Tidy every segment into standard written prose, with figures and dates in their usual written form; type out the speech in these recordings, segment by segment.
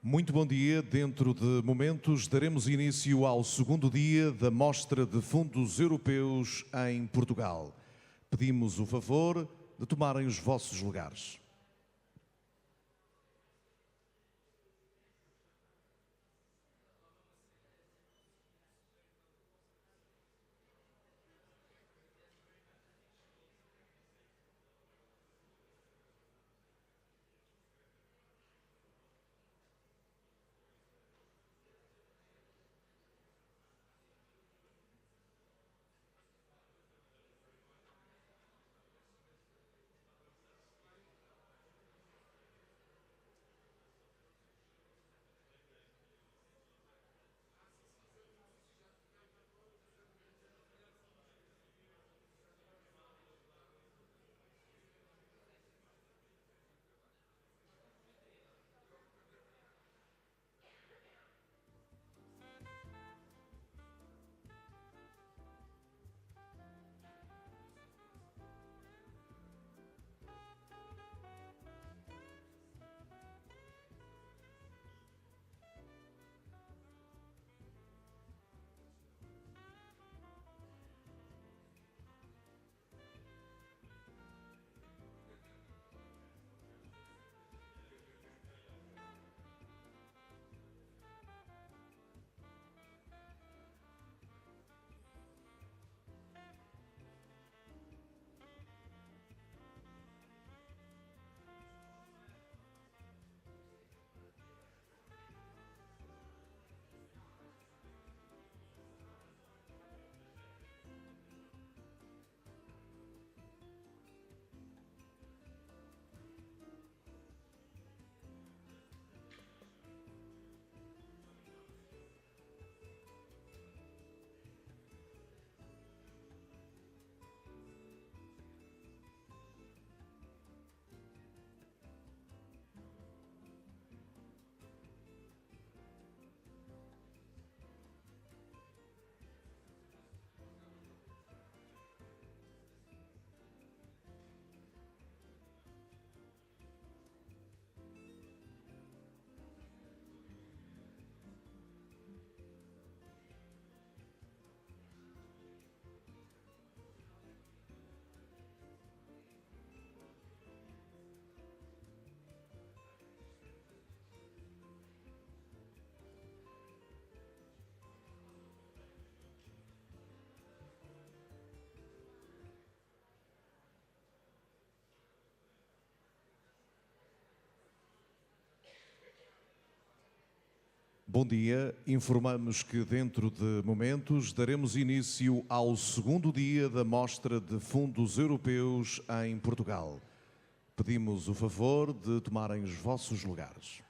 Muito bom dia. Dentro de momentos daremos início ao segundo dia da Mostra de Fundos Europeus em Portugal. Pedimos o favor de tomarem os vossos lugares. Bom dia. Informamos que dentro de momentos daremos início ao segundo dia da Mostra de Fundos Europeus em Portugal. Pedimos o favor de tomarem os vossos lugares.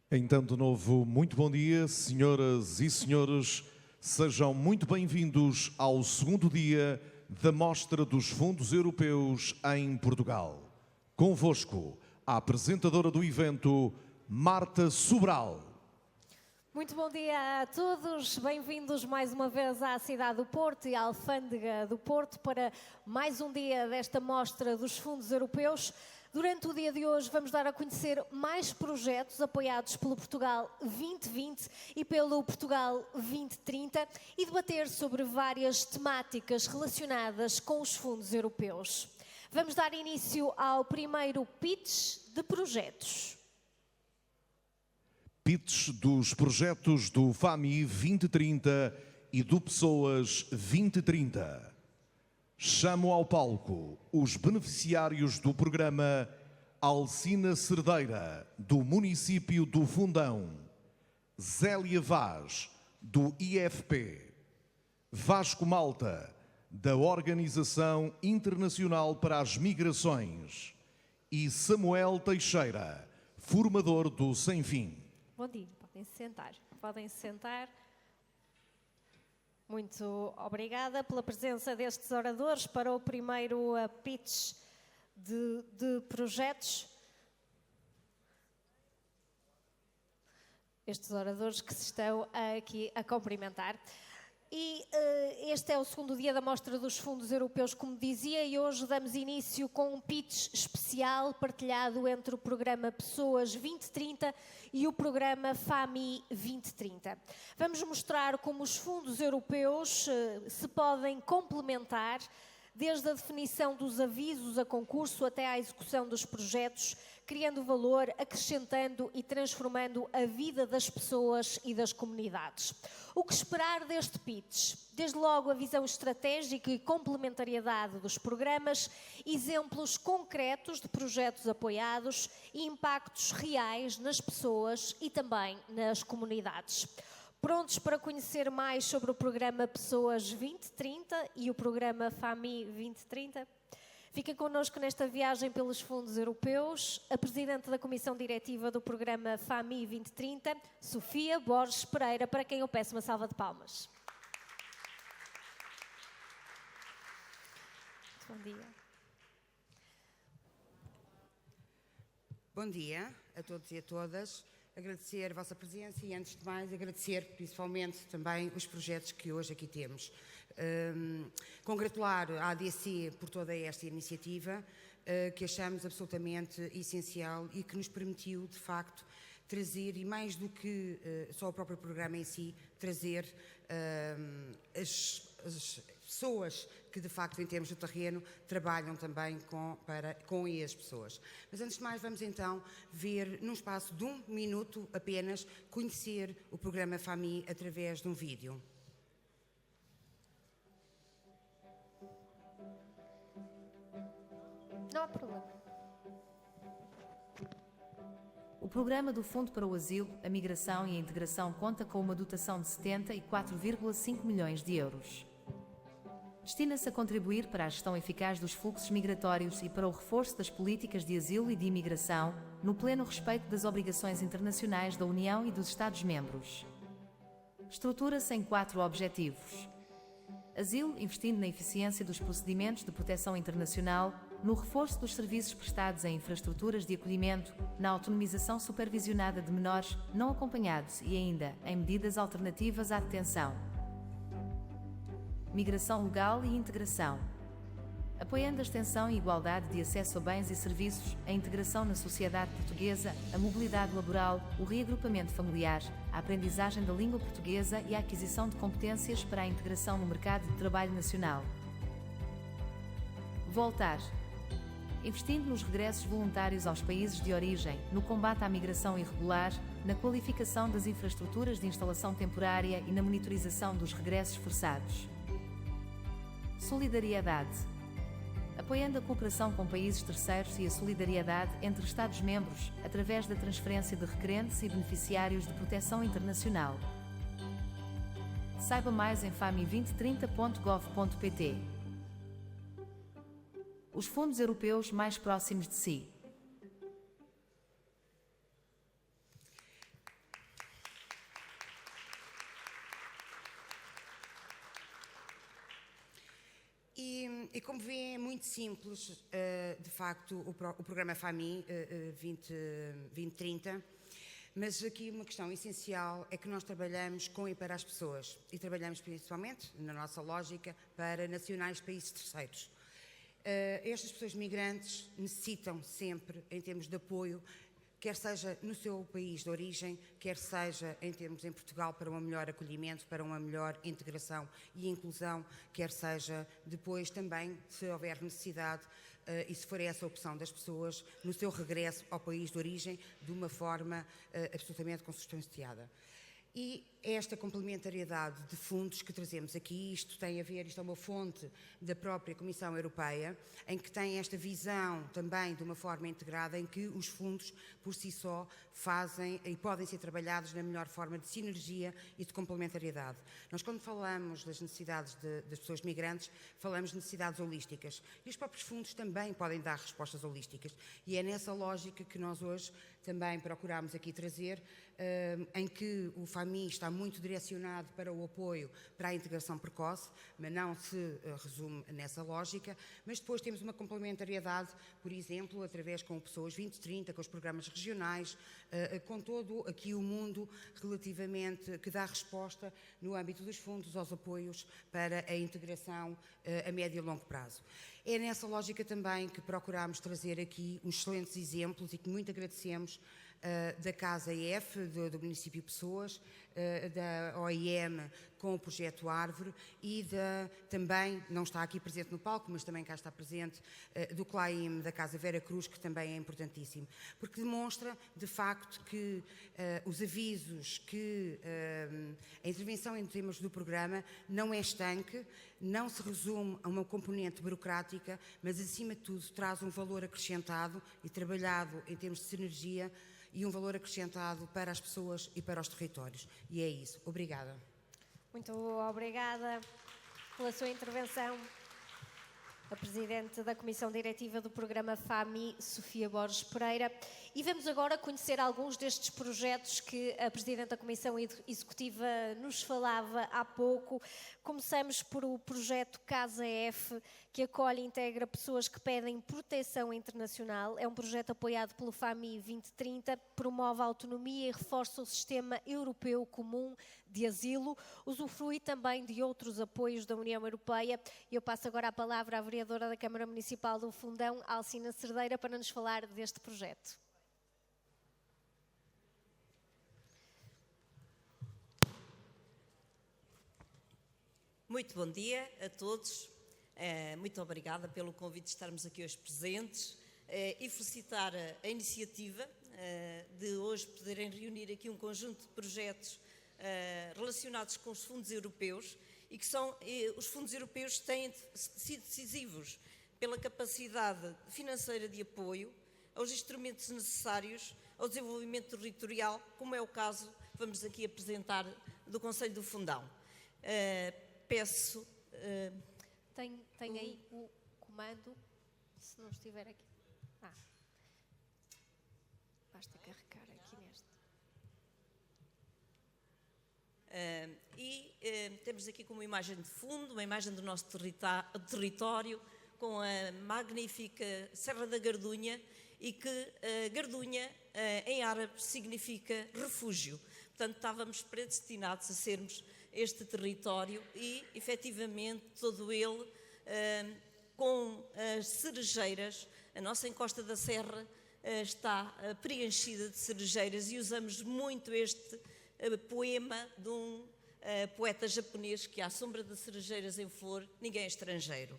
Então, de novo, muito bom dia, senhoras e senhores. Sejam muito bem-vindos ao segundo dia da Mostra dos Fundos Europeus em Portugal. Convosco, a apresentadora do evento, Marta Sobral. Muito bom dia a todos, bem-vindos mais uma vez à cidade do Porto e à Alfândega do Porto para mais um dia desta Mostra dos Fundos Europeus. Durante o dia de hoje vamos dar a conhecer mais projetos apoiados pelo Portugal 2020 e pelo Portugal 2030 e debater sobre várias temáticas relacionadas com os fundos europeus. Vamos dar início ao primeiro pitch de projetos. Pitch dos projetos do FAMI 2030 e do Pessoas 2030. Chamo ao palco os beneficiários do programa Alcina Cerdeira, do município do Fundão, Zélia Vaz, do IFP, Vasco Malta, da Organização Internacional para as Migrações, e Samuel Teixeira, formador do Sem Fim. Bom dia, podem se sentar. Muito obrigada pela presença destes oradores para o primeiro pitch de projetos. Estes oradores que se estão aqui a cumprimentar. E este é o segundo dia da Mostra dos Fundos Europeus, como dizia, e hoje damos início com um pitch especial partilhado entre o programa Pessoas 2030 e o programa FAMI 2030. Vamos mostrar como os fundos europeus se podem complementar, desde a definição dos avisos a concurso até à execução dos projetos, criando valor, acrescentando e transformando a vida das pessoas e das comunidades. O que esperar deste pitch? Desde logo a visão estratégica e complementariedade dos programas, exemplos concretos de projetos apoiados e impactos reais nas pessoas e também nas comunidades. Prontos para conhecer mais sobre o programa Pessoas 2030 e o programa FAMI 2030? Fica connosco nesta viagem pelos fundos europeus a Presidente da Comissão Diretiva do programa FAMI 2030, Sofia Borges Pereira, para quem eu peço uma salva de palmas. Bom dia. Bom dia a todos e a todas. Agradecer a vossa presença e, antes de mais, agradecer principalmente também os projetos que hoje aqui temos. Congratular a ADC por toda esta iniciativa, que achamos absolutamente essencial e que nos permitiu, de facto, trazer, e mais do que só o próprio programa em si, trazer as pessoas que, de facto, em termos do terreno, trabalham também com as pessoas. Mas, antes de mais, vamos então ver, num espaço de 1 minuto apenas, conhecer o programa FAMI através de um vídeo. Não há problema. O programa do Fundo para o Asilo, a Migração e a Integração conta com uma dotação de 74,5 milhões de euros. Destina-se a contribuir para a gestão eficaz dos fluxos migratórios e para o reforço das políticas de asilo e de imigração, no pleno respeito das obrigações internacionais da União e dos Estados-membros. Estrutura-se em 4 objetivos: asilo, investindo na eficiência dos procedimentos de proteção internacional, no reforço dos serviços prestados em infraestruturas de acolhimento, na autonomização supervisionada de menores não acompanhados e ainda em medidas alternativas à detenção. Migração legal e integração. Apoiando a extensão e igualdade de acesso a bens e serviços, a integração na sociedade portuguesa, a mobilidade laboral, o reagrupamento familiar, a aprendizagem da língua portuguesa e a aquisição de competências para a integração no mercado de trabalho nacional. Voltar. Investindo nos regressos voluntários aos países de origem, no combate à migração irregular, na qualificação das infraestruturas de instalação temporária e na monitorização dos regressos forçados. Solidariedade. Apoiando a cooperação com países terceiros e a solidariedade entre Estados-membros, através da transferência de requerentes e beneficiários de proteção internacional. Saiba mais em fami2030.gov.pt. Os fundos europeus mais próximos de si. E como vê, é muito simples, de facto, o programa FAMI 2030, mas aqui uma questão essencial é que nós trabalhamos com e para as pessoas, e trabalhamos principalmente, na nossa lógica, para nacionais de países terceiros. Estas pessoas migrantes necessitam sempre, em termos de apoio, quer seja no seu país de origem, quer seja em termos em Portugal para um melhor acolhimento, para uma melhor integração e inclusão, quer seja depois também, se houver necessidade, e se for essa a opção das pessoas, no seu regresso ao país de origem, de uma forma absolutamente consubstanciada. E esta complementariedade de fundos que trazemos aqui, isto tem a ver, isto é uma fonte da própria Comissão Europeia, em que tem esta visão também de uma forma integrada, em que os fundos por si só fazem e podem ser trabalhados na melhor forma de sinergia e de complementariedade. Nós, quando falamos das necessidades das pessoas migrantes, falamos de necessidades holísticas. E os próprios fundos também podem dar respostas holísticas. E é nessa lógica que nós hoje também procuramos aqui trazer, em que o FAMI está muito direcionado para o apoio para a integração precoce, mas não se resume nessa lógica, mas depois temos uma complementariedade, por exemplo, através com Pessoas 2030, com os programas regionais, com todo aqui o mundo relativamente, que dá resposta no âmbito dos fundos aos apoios para a integração a médio e longo prazo. É nessa lógica também que procuramos trazer aqui uns excelentes exemplos e que muito agradecemos da Casa EF, do município Pessoas, da OIM com o projeto Árvore e também, não está aqui presente no palco, mas também cá está presente, do CLAIM, da Casa Vera Cruz, que também é importantíssimo, porque demonstra de facto que os avisos, que a intervenção em termos do programa não é estanque, não se resume a uma componente burocrática, mas acima de tudo traz um valor acrescentado e trabalhado em termos de sinergia e um valor acrescentado para as pessoas e para os territórios. E é isso. Obrigada. Muito obrigada pela sua intervenção. A Presidente da Comissão Diretiva do Programa FAMI, Sofia Borges Pereira. E vamos agora conhecer alguns destes projetos que a Presidente da Comissão Executiva nos falava há pouco. Começamos por o projeto Casa F, que acolhe e integra pessoas que pedem proteção internacional. É um projeto apoiado pelo FAMI 2030, promove a autonomia e reforça o sistema europeu comum de asilo, usufrui também de outros apoios da União Europeia. Eu passo agora a palavra à vereadora da Câmara Municipal do Fundão, Alcina Cerdeira, para nos falar deste projeto. Muito bom dia a todos, muito obrigada pelo convite de estarmos aqui hoje presentes e felicitar a iniciativa de hoje poderem reunir aqui um conjunto de projetos relacionados com os fundos europeus e que os fundos europeus têm sido decisivos pela capacidade financeira de apoio aos instrumentos necessários ao desenvolvimento territorial, como é o caso, vamos aqui apresentar, do Conselho do Fundão. Peço... Tem aí o comando, se não estiver aqui. Basta carregar aqui neste. Temos aqui como imagem de fundo, uma imagem do nosso território, com a magnífica Serra da Gardunha, e que Gardunha, em árabe, significa refúgio. Portanto, estávamos predestinados a sermos este território e, efetivamente, todo ele com as cerejeiras. A nossa encosta da Serra está preenchida de cerejeiras e usamos muito este poema de um poeta japonês que, à sombra de cerejeiras em flor, ninguém é estrangeiro.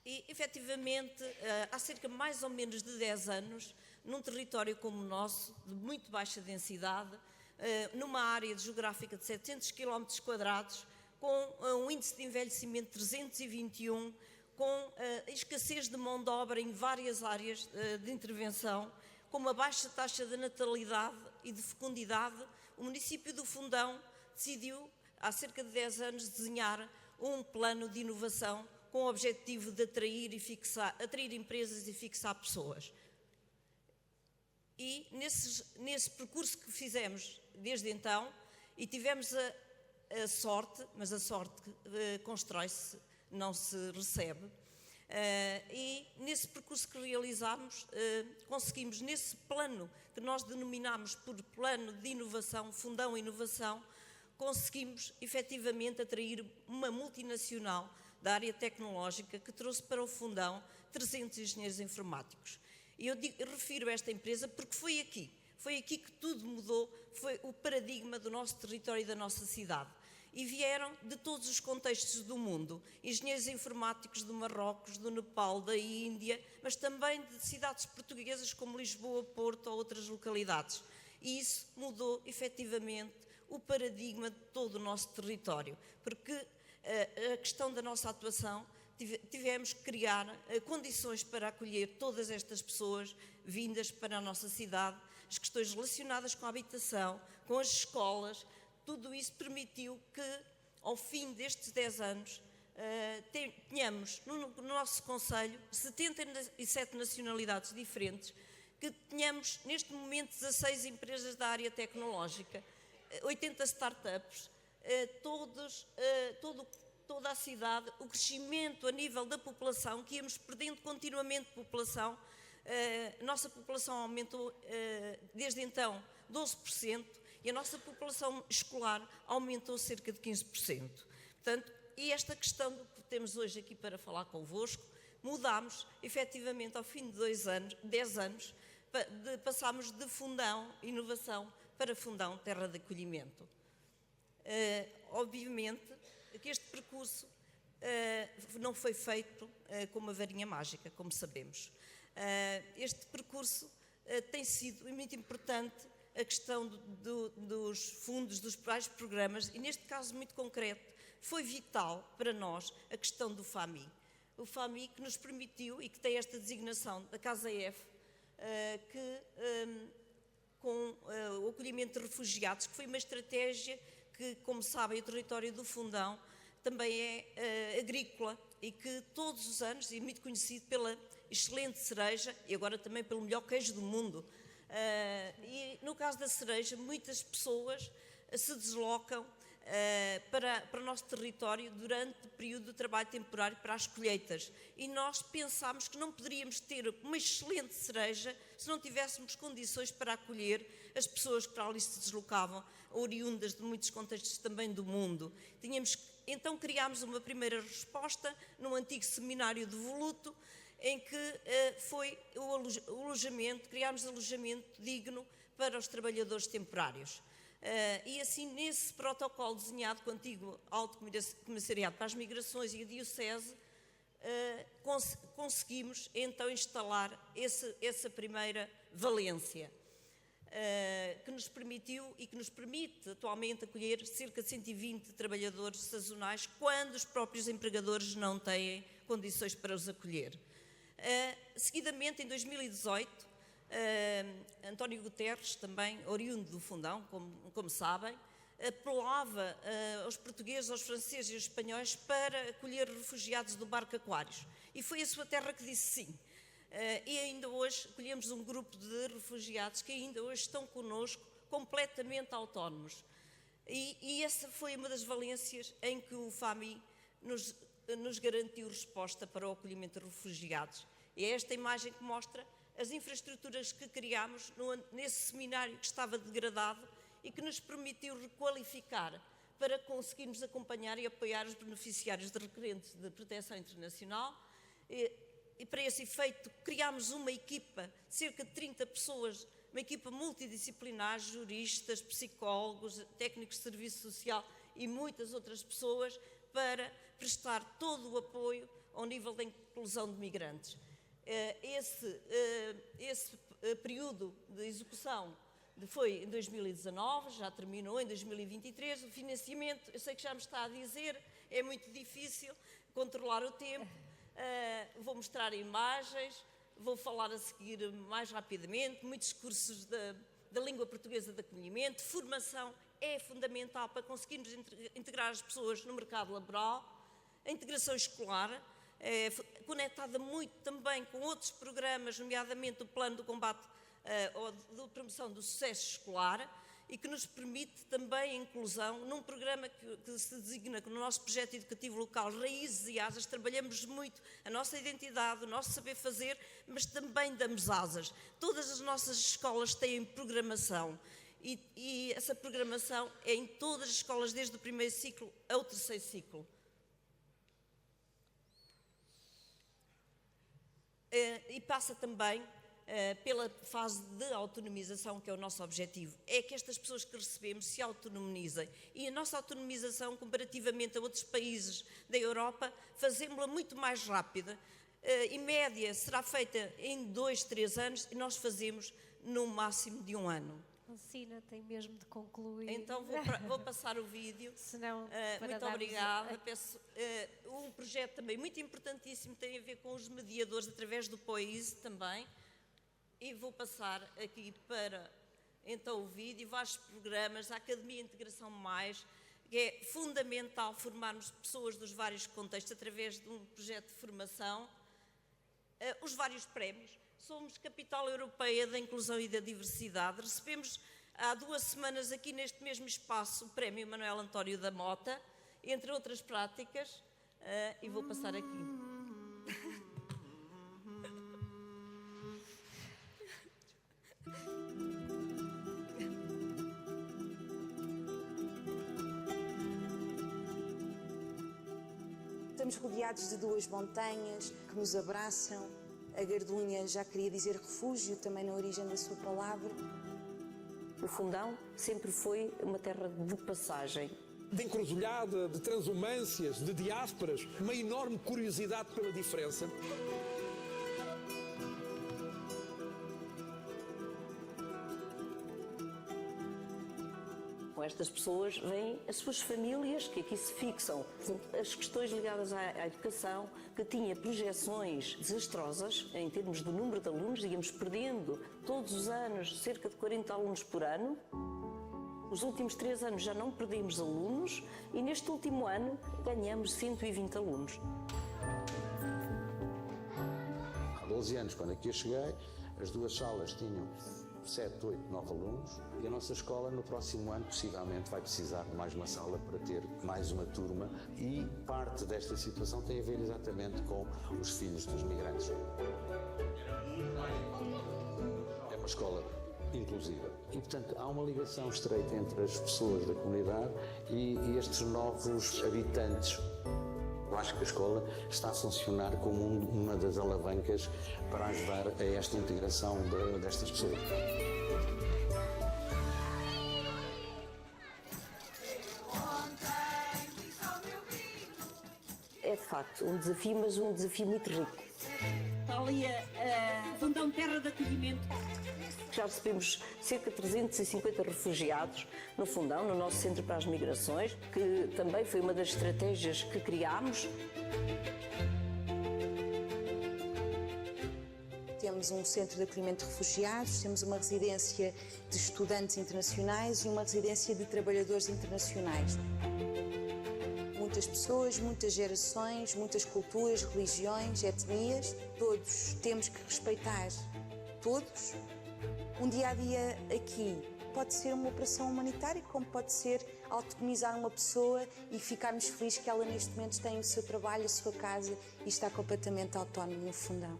E, efetivamente, há cerca mais ou menos de 10 anos, num território como o nosso, de muito baixa densidade, numa área geográfica de 700 km², com um índice de envelhecimento de 321, com escassez de mão de obra em várias áreas de intervenção, com uma baixa taxa de natalidade e de fecundidade, o município do Fundão decidiu, há cerca de 10 anos, desenhar um plano de inovação com o objetivo de atrair empresas e fixar pessoas. E nesse percurso que fizemos desde então, e tivemos a sorte, mas a sorte constrói-se, não se recebe, e nesse percurso que realizámos, conseguimos, nesse plano que nós denominamos por Plano de Inovação, Fundão Inovação, conseguimos efetivamente atrair uma multinacional da área tecnológica que trouxe para o Fundão 300 engenheiros informáticos. E eu refiro a esta empresa porque foi aqui que tudo mudou, foi o paradigma do nosso território e da nossa cidade. E vieram de todos os contextos do mundo, engenheiros informáticos do Marrocos, do Nepal, da Índia, mas também de cidades portuguesas como Lisboa, Porto ou outras localidades. E isso mudou, efetivamente, o paradigma de todo o nosso território, porque a questão da nossa atuação, tivemos que criar condições para acolher todas estas pessoas vindas para a nossa cidade, as questões relacionadas com a habitação, com as escolas, tudo isso permitiu que, ao fim destes 10 anos, tenhamos no nosso Conselho 77 nacionalidades diferentes, que tenhamos neste momento 16 empresas da área tecnológica, 80 startups, toda a cidade, o crescimento a nível da população, que íamos perdendo continuamente população. A nossa população aumentou desde então 12% e a nossa população escolar aumentou cerca de 15%. Portanto, e esta questão que temos hoje aqui para falar convosco, mudámos efetivamente ao fim de 10 anos, passámos de Fundão Inovação para Fundão Terra de Acolhimento. Obviamente que este percurso não foi feito com uma varinha mágica, como sabemos. Este percurso tem sido muito importante, a questão dos fundos, dos vários programas, e neste caso muito concreto, foi vital para nós a questão do FAMI. O FAMI que nos permitiu, e que tem esta designação da Casa F, com o acolhimento de refugiados, que foi uma estratégia que, como sabem, o território do Fundão também é agrícola e que todos os anos, e muito conhecido pela excelente cereja e agora também pelo melhor queijo do mundo. E no caso da cereja, muitas pessoas se deslocam para o nosso território durante o período do trabalho temporário para as colheitas. E nós pensámos que não poderíamos ter uma excelente cereja se não tivéssemos condições para acolher as pessoas que para ali se deslocavam, oriundas de muitos contextos também do mundo. Então criámos uma primeira resposta no antigo seminário de Voluto, em que foi o alojamento, criámos alojamento digno para os trabalhadores temporários. E assim, nesse protocolo desenhado com o antigo Alto Comissariado para as Migrações e a Diocese, conseguimos então instalar essa primeira valência, que nos permitiu e que nos permite atualmente acolher cerca de 120 trabalhadores sazonais quando os próprios empregadores não têm condições para os acolher. Seguidamente, em 2018, António Guterres, também oriundo do Fundão, como sabem, apelava aos portugueses, aos franceses e aos espanhóis para acolher refugiados do barco Aquários. E foi a sua terra que disse sim. E ainda hoje acolhemos um grupo de refugiados que ainda hoje estão connosco, completamente autónomos. E essa foi uma das valências em que o FAMI nos garantiu resposta para o acolhimento de refugiados. E é esta imagem que mostra as infraestruturas que criámos nesse seminário que estava degradado e que nos permitiu requalificar para conseguirmos acompanhar e apoiar os beneficiários de requerentes de proteção internacional. E para esse efeito criámos uma equipa, cerca de 30 pessoas, uma equipa multidisciplinar, juristas, psicólogos, técnicos de serviço social e muitas outras pessoas para prestar todo o apoio ao nível da inclusão de migrantes. Esse período de execução foi em 2019, já terminou em 2023. O financiamento, eu sei que já me está a dizer, é muito difícil controlar o tempo. Vou mostrar imagens, vou falar a seguir mais rapidamente. Muitos cursos da língua portuguesa de acolhimento, formação é fundamental para conseguirmos integrar as pessoas no mercado laboral. A integração escolar é conectada muito também com outros programas, nomeadamente o Plano de Combate ou de Promoção do Sucesso Escolar, e que nos permite também a inclusão num programa que se designa no nosso projeto educativo local Raízes e Asas. Trabalhamos muito a nossa identidade, o nosso saber fazer, mas também damos asas. Todas as nossas escolas têm programação e essa programação é em todas as escolas, desde o primeiro ciclo ao terceiro ciclo. e passa também pela fase de autonomização, que é o nosso objetivo. É que estas pessoas que recebemos se autonomizem. E a nossa autonomização, comparativamente a outros países da Europa, fazemos-la muito mais rápida. Em média, será feita em 2, 3 anos e nós fazemos no máximo de 1 ano. Alcina tem mesmo de concluir. Então vou passar o vídeo. Senão, para Muito darmos obrigada. Um projeto também muito importantíssimo tem a ver com os mediadores através do POISE também. E vou passar aqui para então o vídeo, vários programas, a Academia Integração Mais, que é fundamental formarmos pessoas dos vários contextos através de um projeto de formação. Os vários prémios. Somos Capital Europeia da Inclusão e da Diversidade. Recebemos há 2 semanas aqui neste mesmo espaço o Prémio Manuel António da Mota, entre outras práticas, e vou passar aqui. Estamos rodeados de 2 montanhas que nos abraçam. A Gardunha já queria dizer refúgio, também na origem da sua palavra. O Fundão sempre foi uma terra de passagem. De encruzilhada, de transumâncias, de diásporas, uma enorme curiosidade pela diferença. Com estas pessoas vêm as suas famílias que aqui se fixam. As questões ligadas à educação, que tinha projeções desastrosas em termos do número de alunos, íamos perdendo todos os anos cerca de 40 alunos por ano. Os últimos 3 anos já não perdemos alunos e neste último ano ganhamos 120 alunos. Há 12 anos, quando aqui eu cheguei, as 2 salas tinham 7, 8, 9 alunos e a nossa escola no próximo ano possivelmente vai precisar de mais uma sala para ter mais uma turma e parte desta situação tem a ver exatamente com os filhos dos migrantes. É uma escola inclusiva e, portanto, há uma ligação estreita entre as pessoas da comunidade e estes novos habitantes. Eu acho que a escola está a funcionar como uma das alavancas para ajudar a esta integração destas pessoas. É de facto um desafio, mas um desafio muito rico. Está ali a Fundão Terra de Acolhimento. Já recebemos cerca de 350 refugiados no Fundão, no nosso Centro para as Migrações, que também foi uma das estratégias que criámos. Temos um centro de acolhimento de refugiados, temos uma residência de estudantes internacionais e uma residência de trabalhadores internacionais. Muitas pessoas, muitas gerações, muitas culturas, religiões, etnias, todos temos que respeitar. Todos. Um dia-a-dia aqui pode ser uma operação humanitária, como pode ser autonomizar uma pessoa e ficarmos felizes que ela neste momento tem o seu trabalho, a sua casa e está completamente autónoma no Fundão.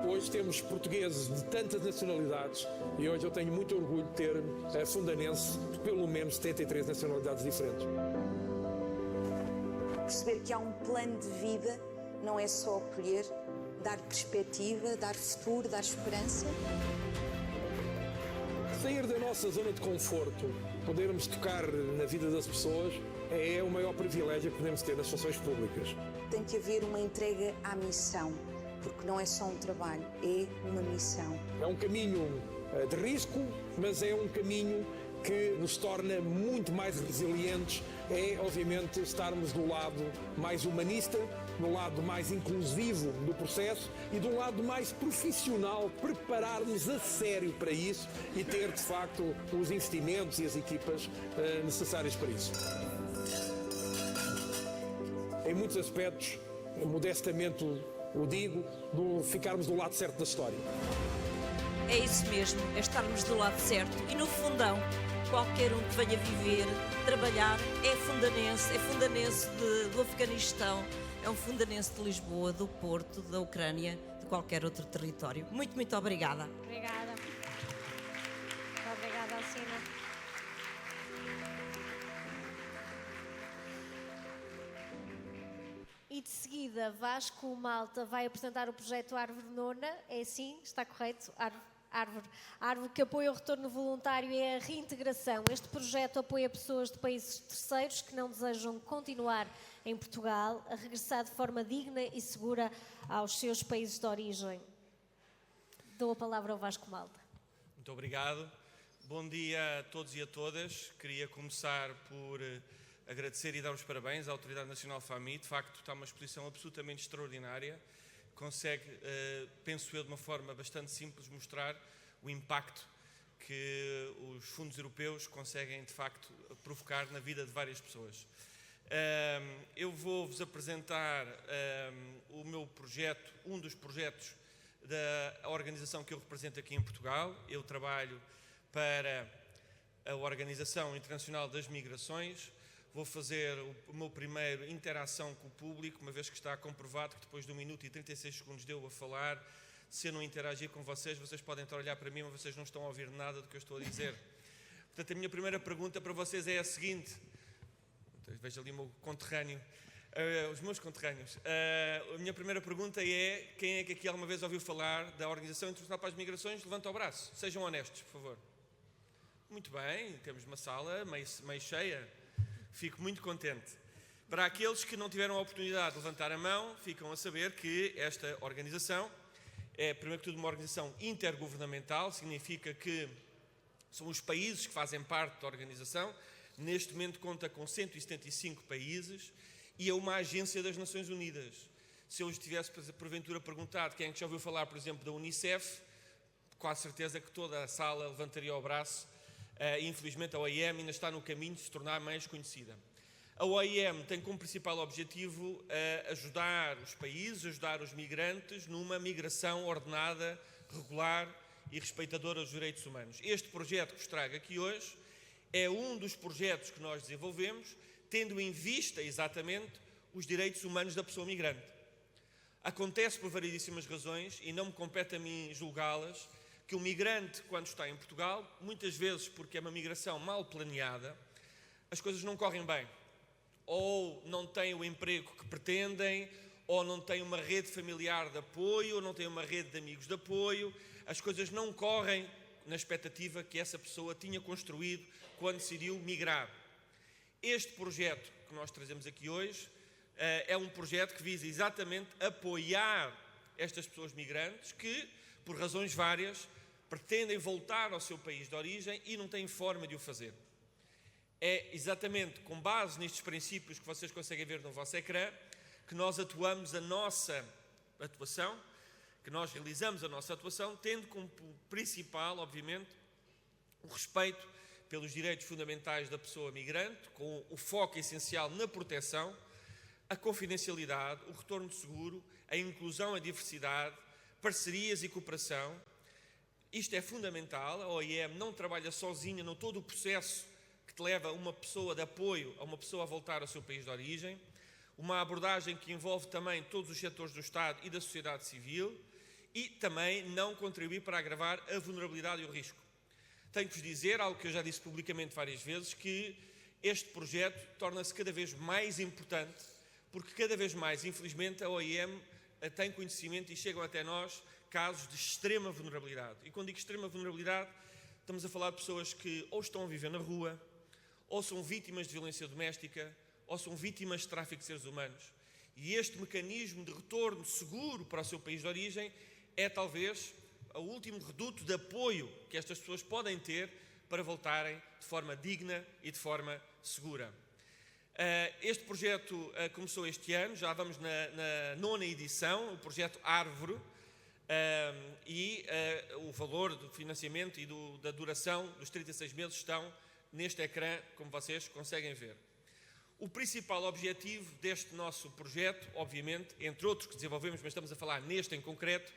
Hoje temos portugueses de tantas nacionalidades e hoje eu tenho muito orgulho de ter fundanense de pelo menos 73 nacionalidades diferentes. Perceber que há um plano de vida, não é só acolher, dar perspectiva, dar futuro, dar esperança. Sair da nossa zona de conforto, podermos tocar na vida das pessoas, é o maior privilégio que podemos ter nas funções públicas. Tem que haver uma entrega à missão, porque não é só um trabalho, é uma missão. É um caminho de risco, mas é um caminho que nos torna muito mais resilientes. É, obviamente, estarmos do lado mais humanista, do lado mais inclusivo do processo e do lado mais profissional, preparar-nos a sério para isso e ter, de facto, os investimentos e as equipas necessárias para isso. Em muitos aspectos, modestamente o digo, ficarmos do lado certo da história. É isso mesmo, é estarmos do lado certo. E no Fundão, qualquer um que venha viver, trabalhar, é fundanense do Afeganistão, é um fundanense de Lisboa, do Porto, da Ucrânia, de qualquer outro território. Muito, muito obrigada. Obrigada. Muito obrigada, Alcina. e de seguida Vasco Malta vai apresentar o projeto Árvore Nona. É assim? Está correto? Árvore que apoia o retorno voluntário e a reintegração. Este projeto apoia pessoas de países terceiros que não desejam continuar em Portugal a regressar de forma digna e segura aos seus países de origem. Dou a palavra ao Vasco Malta. Muito obrigado. Bom dia a todos e a todas. Queria começar por agradecer e dar os parabéns à Autoridade Nacional FAMI. De facto, está uma exposição absolutamente extraordinária. Consegue, penso eu, de uma forma bastante simples, mostrar o impacto que os fundos europeus conseguem, de facto, provocar na vida de várias pessoas. Eu vou-vos apresentar o meu projeto, um dos projetos da organização que eu represento aqui em Portugal. Eu trabalho para a Organização Internacional das Migrações. Vou fazer o meu primeiro interação com o público, uma vez que está comprovado que depois de 1 minuto e 36 segundos de eu a falar, se eu não interagir com vocês, vocês podem estar a olhar para mim, mas vocês não estão a ouvir nada do que eu estou a dizer. Portanto, a minha primeira pergunta para vocês é a seguinte. Veja ali o meu conterrâneo, os meus conterrâneos. A minha primeira pergunta é: quem é que aqui alguma vez ouviu falar da Organização Internacional para as Migrações? Levanta o braço. Sejam honestos, por favor. Muito bem, temos uma sala meio cheia. Fico muito contente. Para aqueles que não tiveram a oportunidade de levantar a mão, ficam a saber que esta organização é, primeiro que tudo, uma organização intergovernamental. Significa que são os países que fazem parte da organização. Neste momento conta com 175 países e é uma agência das Nações Unidas. Se eu lhes tivesse, porventura, perguntado quem é que já ouviu falar, por exemplo, da Unicef, quase certeza que toda a sala levantaria o braço. Infelizmente, a OIM ainda está no caminho de se tornar mais conhecida. A OIM tem como principal objetivo ajudar os países, ajudar os migrantes numa migração ordenada, regular e respeitadora dos direitos humanos. Este projeto que vos trago aqui hoje é um dos projetos que nós desenvolvemos, tendo em vista exatamente os direitos humanos da pessoa migrante. Acontece por variedíssimas razões, e não me compete a mim julgá-las, que o migrante, quando está em Portugal, muitas vezes porque é uma migração mal planeada, as coisas não correm bem. Ou não têm o emprego que pretendem, ou não têm uma rede familiar de apoio, ou não têm uma rede de amigos de apoio. As coisas não correm na expectativa que essa pessoa tinha construído quando decidiu migrar. Este projeto que nós trazemos aqui hoje é um projeto que visa exatamente apoiar estas pessoas migrantes que, por razões várias, pretendem voltar ao seu país de origem e não têm forma de o fazer. É exatamente com base nestes princípios que vocês conseguem ver no vosso ecrã que nós atuamos a nossa atuação, que nós realizamos a nossa atuação, tendo como principal, obviamente, o respeito pelos direitos fundamentais da pessoa migrante, com o foco essencial na proteção, a confidencialidade, o retorno seguro, a inclusão, a diversidade, parcerias e cooperação. Isto é fundamental. A OIM não trabalha sozinha no todo o processo que te leva uma pessoa de apoio a uma pessoa a voltar ao seu país de origem. Uma abordagem que envolve também todos os setores do Estado e da sociedade civil e também não contribuir para agravar a vulnerabilidade e o risco. Tenho que vos dizer, algo que eu já disse publicamente várias vezes, que este projeto torna-se cada vez mais importante, porque cada vez mais, infelizmente, a OIM tem conhecimento e chegam até nós casos de extrema vulnerabilidade. E quando digo extrema vulnerabilidade, estamos a falar de pessoas que ou estão a viver na rua, ou são vítimas de violência doméstica, ou são vítimas de tráfico de seres humanos. E este mecanismo de retorno seguro para o seu país de origem é talvez o último reduto de apoio que estas pessoas podem ter para voltarem de forma digna e de forma segura. Este projeto começou este ano, já vamos na 9ª edição, o projeto Árvore, e o valor do financiamento e da duração dos 36 meses estão neste ecrã, como vocês conseguem ver. O principal objetivo deste nosso projeto, obviamente, entre outros que desenvolvemos, mas estamos a falar neste em concreto,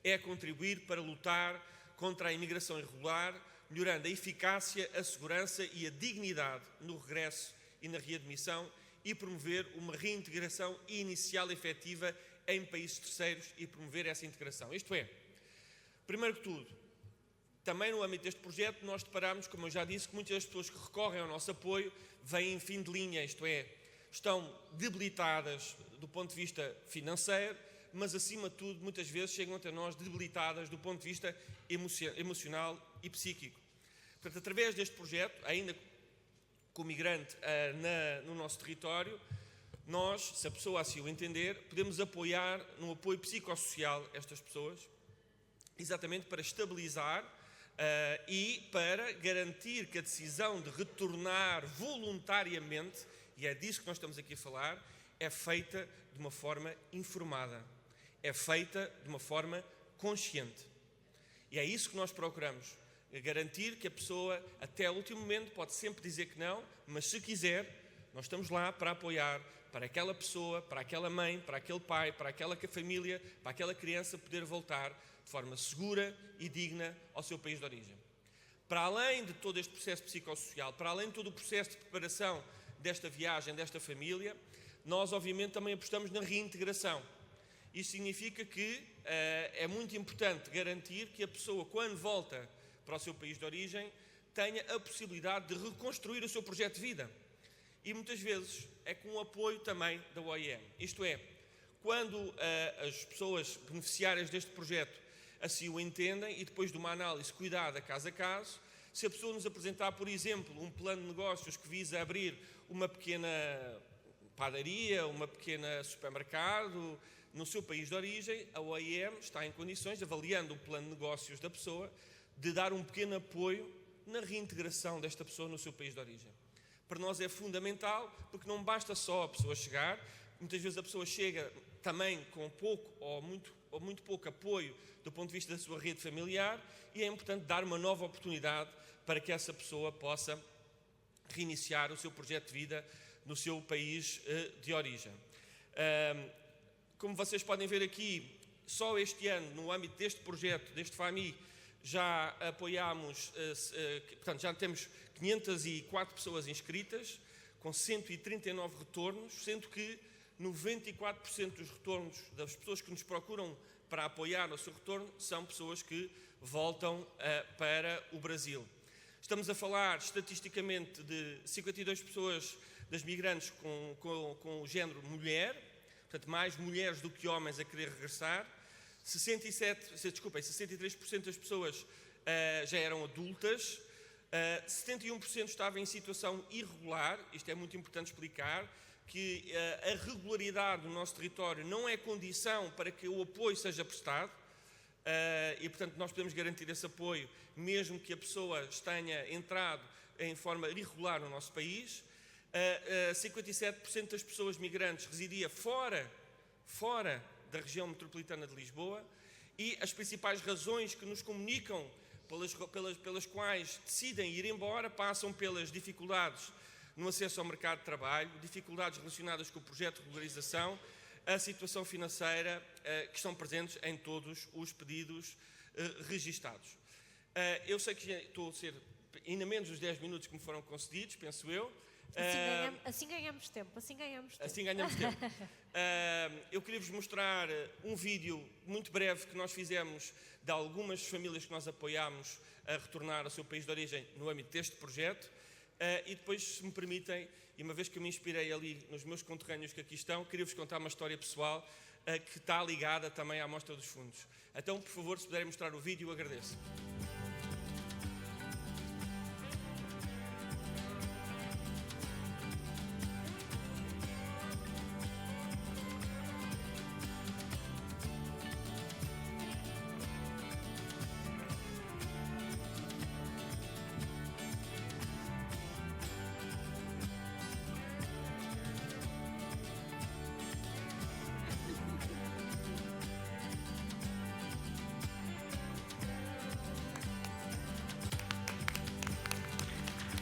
é contribuir para lutar contra a imigração irregular, melhorando a eficácia, a segurança e a dignidade no regresso e na readmissão e promover uma reintegração inicial efetiva em países terceiros e promover essa integração. Isto é, primeiro que tudo, também no âmbito deste projeto nós deparamos, como eu já disse, que muitas das pessoas que recorrem ao nosso apoio vêm em fim de linha, isto é, estão debilitadas do ponto de vista financeiro, mas acima de tudo, muitas vezes chegam até nós debilitadas do ponto de vista emocional e psíquico. Portanto, através deste projeto, ainda com o migrante no nosso território, nós, se a pessoa assim o entender, podemos apoiar no apoio psicossocial estas pessoas, exatamente para estabilizar e para garantir que a decisão de retornar voluntariamente, e é disso que nós estamos aqui a falar, é feita de uma forma informada, é feita de uma forma consciente. E é isso que nós procuramos, garantir que a pessoa, até o último momento, pode sempre dizer que não, mas se quiser, nós estamos lá para apoiar, para aquela pessoa, para aquela mãe, para aquele pai, para aquela família, para aquela criança poder voltar de forma segura e digna ao seu país de origem. Para além de todo este processo psicossocial, para além de todo o processo de preparação desta viagem, desta família, nós obviamente também apostamos na reintegração. Isto significa que é muito importante garantir que a pessoa, quando volta para o seu país de origem, tenha a possibilidade de reconstruir o seu projeto de vida. E muitas vezes é com o apoio também da OIM. Isto é, quando as pessoas beneficiárias deste projeto assim o entendem e depois de uma análise cuidada caso a caso, se a pessoa nos apresentar, por exemplo, um plano de negócios que visa abrir uma pequena padaria, uma pequena supermercado no seu país de origem, a OIM está em condições, avaliando o plano de negócios da pessoa, de dar um pequeno apoio na reintegração desta pessoa no seu país de origem. Para nós é fundamental, porque não basta só a pessoa chegar, muitas vezes a pessoa chega também com pouco ou muito pouco apoio do ponto de vista da sua rede familiar, e é importante dar uma nova oportunidade para que essa pessoa possa reiniciar o seu projeto de vida no seu país de origem. Como vocês podem ver aqui, só este ano, no âmbito deste projeto, deste FAMI, já apoiámos, portanto, já temos 504 pessoas inscritas, com 139 retornos, sendo que 94% dos retornos das pessoas que nos procuram para apoiar o seu retorno são pessoas que voltam para o Brasil. Estamos a falar, estatisticamente, de 52 pessoas das migrantes com o género mulher, portanto, mais mulheres do que homens a querer regressar. 63% das pessoas já eram adultas, 71% estavam em situação irregular. Isto é muito importante explicar, que a regularidade do nosso território não é condição para que o apoio seja prestado, e portanto nós podemos garantir esse apoio mesmo que a pessoa tenha entrado em forma irregular no nosso país. 57% das pessoas migrantes residia fora da região metropolitana de Lisboa, e as principais razões que nos comunicam pelas quais decidem ir embora passam pelas dificuldades no acesso ao mercado de trabalho, dificuldades relacionadas com o projeto de regularização, a situação financeira, que estão presentes em todos os pedidos registados. Eu sei que estou a ser ainda menos dos 10 minutos que me foram concedidos, penso eu. Assim ganhamos tempo. Eu queria-vos mostrar um vídeo muito breve que nós fizemos de algumas famílias que nós apoiámos a retornar ao seu país de origem no âmbito deste projeto, e depois, se me permitem, e uma vez que eu me inspirei ali nos meus conterrâneos que aqui estão, queria-vos contar uma história pessoal que está ligada também à Mostra dos Fundos. Então, por favor, se puderem mostrar o vídeo, eu agradeço.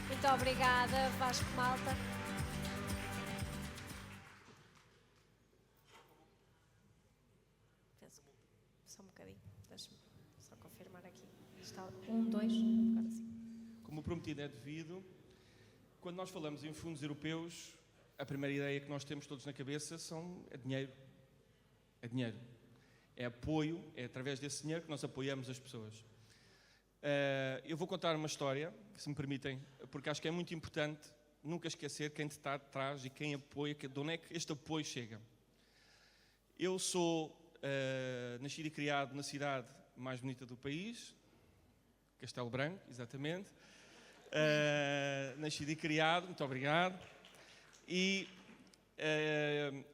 Muito obrigada, Vasco Malta. Só um bocadinho, deixa-me só confirmar aqui. Está 1, 2, agora sim. Como prometido é devido, quando nós falamos em fundos europeus, a primeira ideia que nós temos todos na cabeça é dinheiro. É dinheiro. É apoio, é através desse dinheiro que nós apoiamos as pessoas. Eu vou contar uma história, se me permitem, porque acho que é muito importante nunca esquecer quem te está atrás e quem apoia, de onde é que este apoio chega. Eu sou nascido e criado na cidade mais bonita do país, Castelo Branco, exatamente. Nascido e criado, muito obrigado. E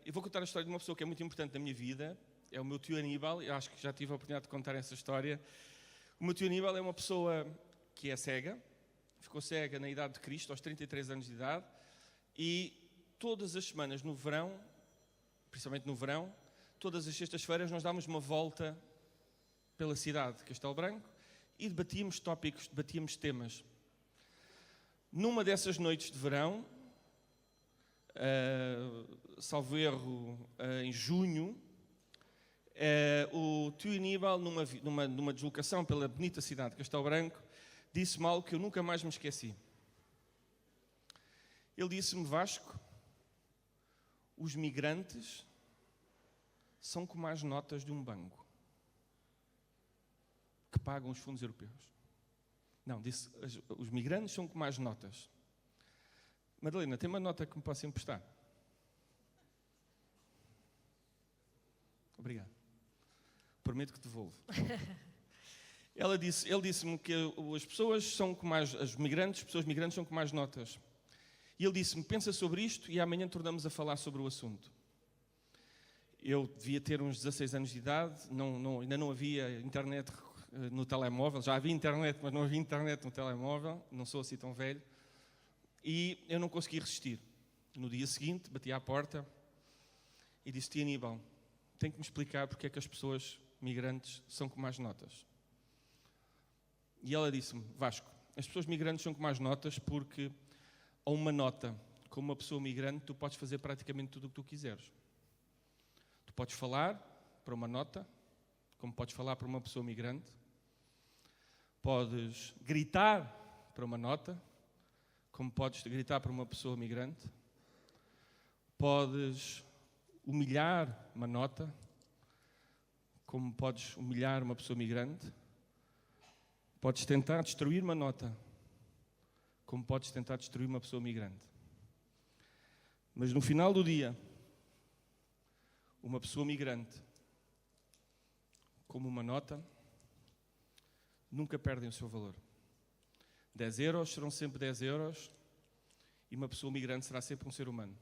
eu vou contar a história de uma pessoa que é muito importante na minha vida, é o meu tio Aníbal. Eu acho que já tive a oportunidade de contar essa história. O meu tio Aníbal é uma pessoa que é cega, ficou cega na idade de Cristo, aos 33 anos de idade, e todas as semanas no verão, principalmente no verão, todas as sextas-feiras nós dávamos uma volta pela cidade de Castelo Branco e debatíamos tópicos, debatíamos temas. Numa dessas noites de verão, salvo erro, em junho, o tio Aníbal, numa deslocação pela bonita cidade de Castelo Branco, disse-me algo que eu nunca mais me esqueci. Ele disse-me: Vasco, os migrantes são como as notas de um banco que pagam os fundos europeus. Não, disse, os migrantes são como as notas. Madalena, tem uma nota que me possa emprestar? Obrigado. Prometo que devolvo. Ele disse-me que as pessoas são como as pessoas migrantes são como as notas. E ele disse-me: pensa sobre isto e amanhã tornamos a falar sobre o assunto. Eu devia ter uns 16 anos de idade, ainda não havia internet no telemóvel, já havia internet, mas não havia internet no telemóvel, não sou assim tão velho, e eu não consegui resistir. No dia seguinte, bati à porta e disse: tio Aníbal, tem que me explicar porque é que as pessoas migrantes são como as notas. E ela disse-me: Vasco, as pessoas migrantes são como as notas porque a uma nota, como uma pessoa migrante, tu podes fazer praticamente tudo o que tu quiseres. Tu podes falar para uma nota, como podes falar para uma pessoa migrante. Podes gritar para uma nota, como podes gritar para uma pessoa migrante. Podes humilhar uma nota, como podes humilhar uma pessoa migrante. Podes tentar destruir uma nota, como podes tentar destruir uma pessoa migrante. Mas no final do dia, uma pessoa migrante, como uma nota, nunca perdem o seu valor. 10 euros serão sempre 10 euros e uma pessoa migrante será sempre um ser humano.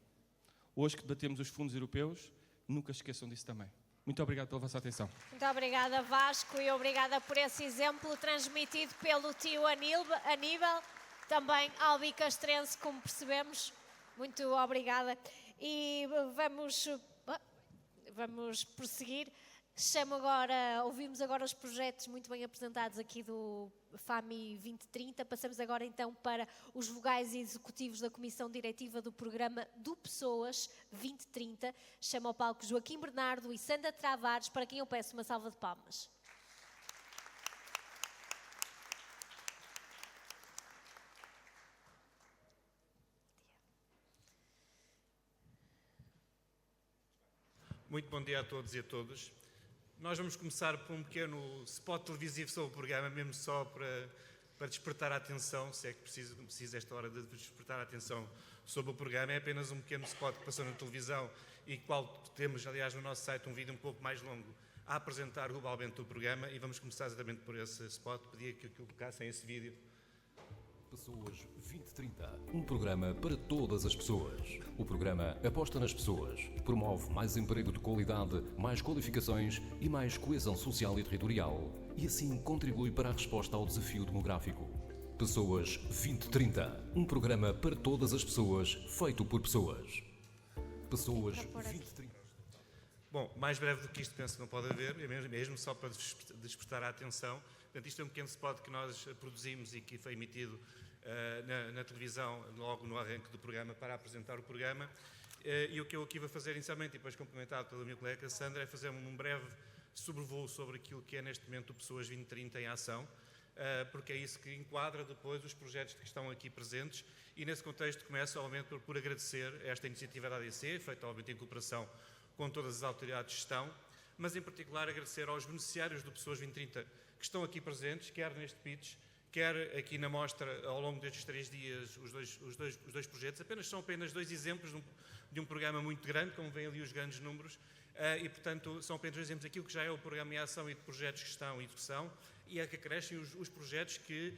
Hoje que debatemos os fundos europeus, nunca esqueçam disso também. Muito obrigado pela vossa atenção. Muito obrigada, Vasco, e obrigada por esse exemplo transmitido pelo tio Aníbal, também albicastrense, como percebemos. Muito obrigada. E vamos prosseguir. Ouvimos agora os projetos muito bem apresentados aqui do FAMI 2030. Passamos agora então para os vogais executivos da Comissão Diretiva do Programa do Pessoas 2030. Chamo ao palco Joaquim Bernardo e Sandra Travares, para quem eu peço uma salva de palmas. Muito bom dia a todos e a todas. Nós vamos começar por um pequeno spot televisivo sobre o programa, mesmo só para despertar a atenção, se é que preciso esta hora de despertar a atenção sobre o programa. É apenas um pequeno spot que passou na televisão e qual temos, aliás, no nosso site um vídeo um pouco mais longo a apresentar globalmente o programa, e vamos começar exatamente por esse spot. Pedia que colocassem esse vídeo. Pessoas 2030, um programa para todas as pessoas. O programa aposta nas pessoas, promove mais emprego de qualidade, mais qualificações e mais coesão social e territorial, e assim contribui para a resposta ao desafio demográfico. Pessoas 2030, um programa para todas as pessoas, feito por pessoas. Pessoas 2030. Bom, mais breve do que isto penso que não pode haver, mesmo só para despertar a atenção. Portanto, isto é um pequeno spot que nós produzimos e que foi emitido na televisão logo no arranque do programa para apresentar o programa. E o que eu aqui vou fazer inicialmente, e depois complementado pela minha colega Sandra, é fazer um breve sobrevoo sobre aquilo que é neste momento o Pessoas 2030 em ação, porque é isso que enquadra depois os projetos que estão aqui presentes, e nesse contexto começo, obviamente, por agradecer esta iniciativa da ADC, feita, obviamente, em cooperação com todas as autoridades de gestão, mas em particular agradecer aos beneficiários do Pessoas 2030 que estão aqui presentes, quer neste pitch, quer aqui na mostra, ao longo destes 3 dias, os dois projetos. São apenas 2 exemplos de um programa muito grande, como veem ali os grandes números, e, portanto, são apenas 2 exemplos daquilo que já é o programa em ação e de projetos que estão em execução, e é que acrescem os projetos que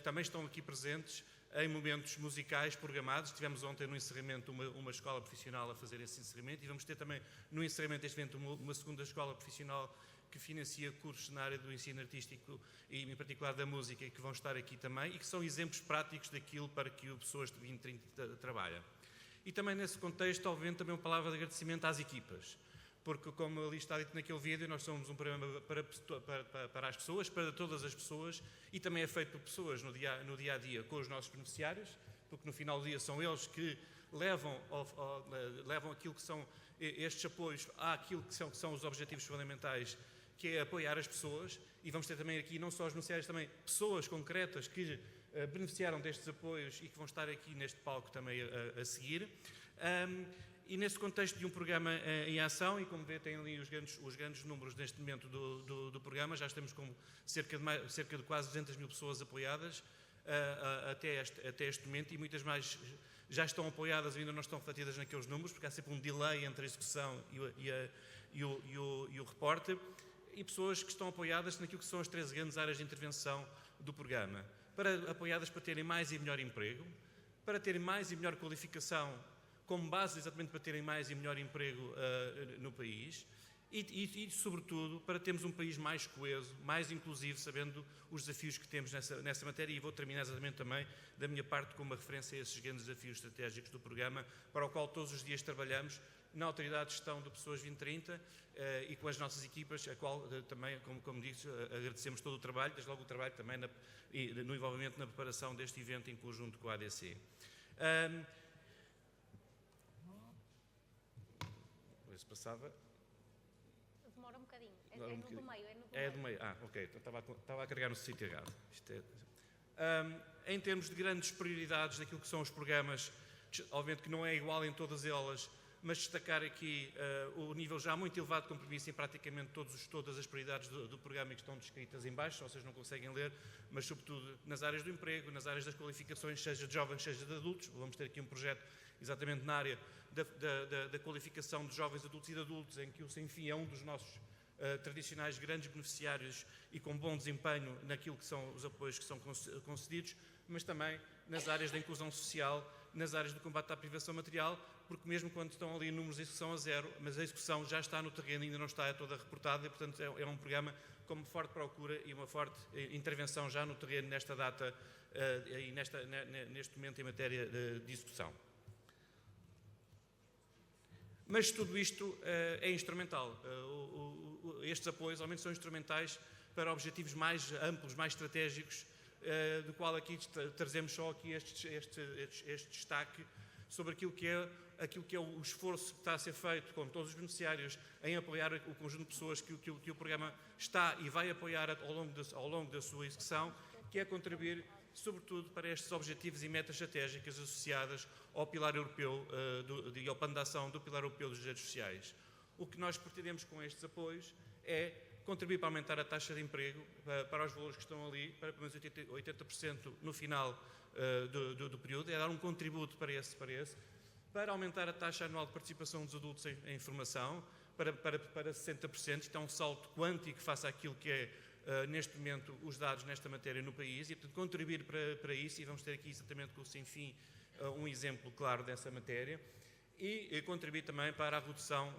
também estão aqui presentes em momentos musicais programados. Tivemos ontem no encerramento uma escola profissional a fazer esse encerramento, e vamos ter também no encerramento deste evento uma segunda escola profissional que financia cursos na área do ensino artístico e, em particular, da música, e que vão estar aqui também, e que são exemplos práticos daquilo para que o Pessoas de 2030 trabalha. E também nesse contexto, obviamente, também uma palavra de agradecimento às equipas, porque, como ali está dito naquele vídeo, nós somos um programa para as pessoas, para todas as pessoas, e também é feito por pessoas no dia a dia com os nossos beneficiários, porque no final do dia são eles que levam aquilo que são estes apoios àquilo que são os objetivos fundamentais, que é apoiar as pessoas. E vamos ter também aqui não só os beneficiários, também pessoas concretas que beneficiaram destes apoios e que vão estar aqui neste palco também a seguir. E nesse contexto de um programa em ação, e como vê, tem ali os grandes números neste momento do programa, já estamos com cerca de quase 200 mil pessoas apoiadas até este momento, e muitas mais já estão apoiadas e ainda não estão refletidas naqueles números, porque há sempre um delay entre a execução e o reporte, e pessoas que estão apoiadas naquilo que são as 13 grandes áreas de intervenção do programa, apoiadas para terem mais e melhor emprego, para terem mais e melhor qualificação, como base exatamente para terem mais e melhor emprego no país, e, sobretudo, para termos um país mais coeso, mais inclusivo, sabendo os desafios que temos nessa matéria. E vou terminar exatamente também, da minha parte, com uma referência a esses grandes desafios estratégicos do programa, para o qual todos os dias trabalhamos na Autoridade de Gestão de Pessoas 2030 e com as nossas equipas, a qual também, como disse, agradecemos todo o trabalho, desde logo o trabalho também no envolvimento na preparação deste evento em conjunto com a ADC. Se passava... Demora um bocadinho. É no do meio. É do meio. Ok. Então estava a carregar no sítio errado. Em termos de grandes prioridades daquilo que são os programas, obviamente que não é igual em todas elas, mas destacar aqui o nível já muito elevado de compromisso em praticamente todas as prioridades do programa, que estão descritas em baixo, vocês não conseguem ler, mas sobretudo nas áreas do emprego, nas áreas das qualificações, seja de jovens, seja de adultos. Vamos ter aqui um projeto exatamente na área da qualificação de jovens adultos e de adultos, em que o Sem-Fim é um dos nossos tradicionais grandes beneficiários e com bom desempenho naquilo que são os apoios que são concedidos, mas também nas áreas da inclusão social, nas áreas do combate à privação material, porque mesmo quando estão ali números de execução a zero, mas a execução já está no terreno e ainda não está toda reportada, e portanto é um programa com uma forte procura e uma forte intervenção já no terreno nesta data e neste momento em matéria de execução. Mas tudo isto é instrumental. Estes apoios, ao menos, são instrumentais para objetivos mais amplos, mais estratégicos, do qual aqui trazemos só aqui este destaque sobre aquilo que é o esforço que está a ser feito com todos os beneficiários em apoiar o conjunto de pessoas que o programa está e vai apoiar ao longo da sua execução, que é contribuir sobretudo para estes objetivos e metas estratégicas associadas ao Pilar Europeu e ao Plano de Ação do Pilar Europeu dos Direitos Sociais. O que nós pretendemos com estes apoios é contribuir para aumentar a taxa de emprego para os valores que estão ali, para pelo menos 80% no final do período, é dar um contributo para aumentar a taxa anual de participação dos adultos em formação para 60%, isto é um salto quântico face àquilo que é neste momento os dados nesta matéria no país, e portanto contribuir para isso, e vamos ter aqui exatamente com o Sem-Fim um exemplo claro dessa matéria, e contribuir também para a redução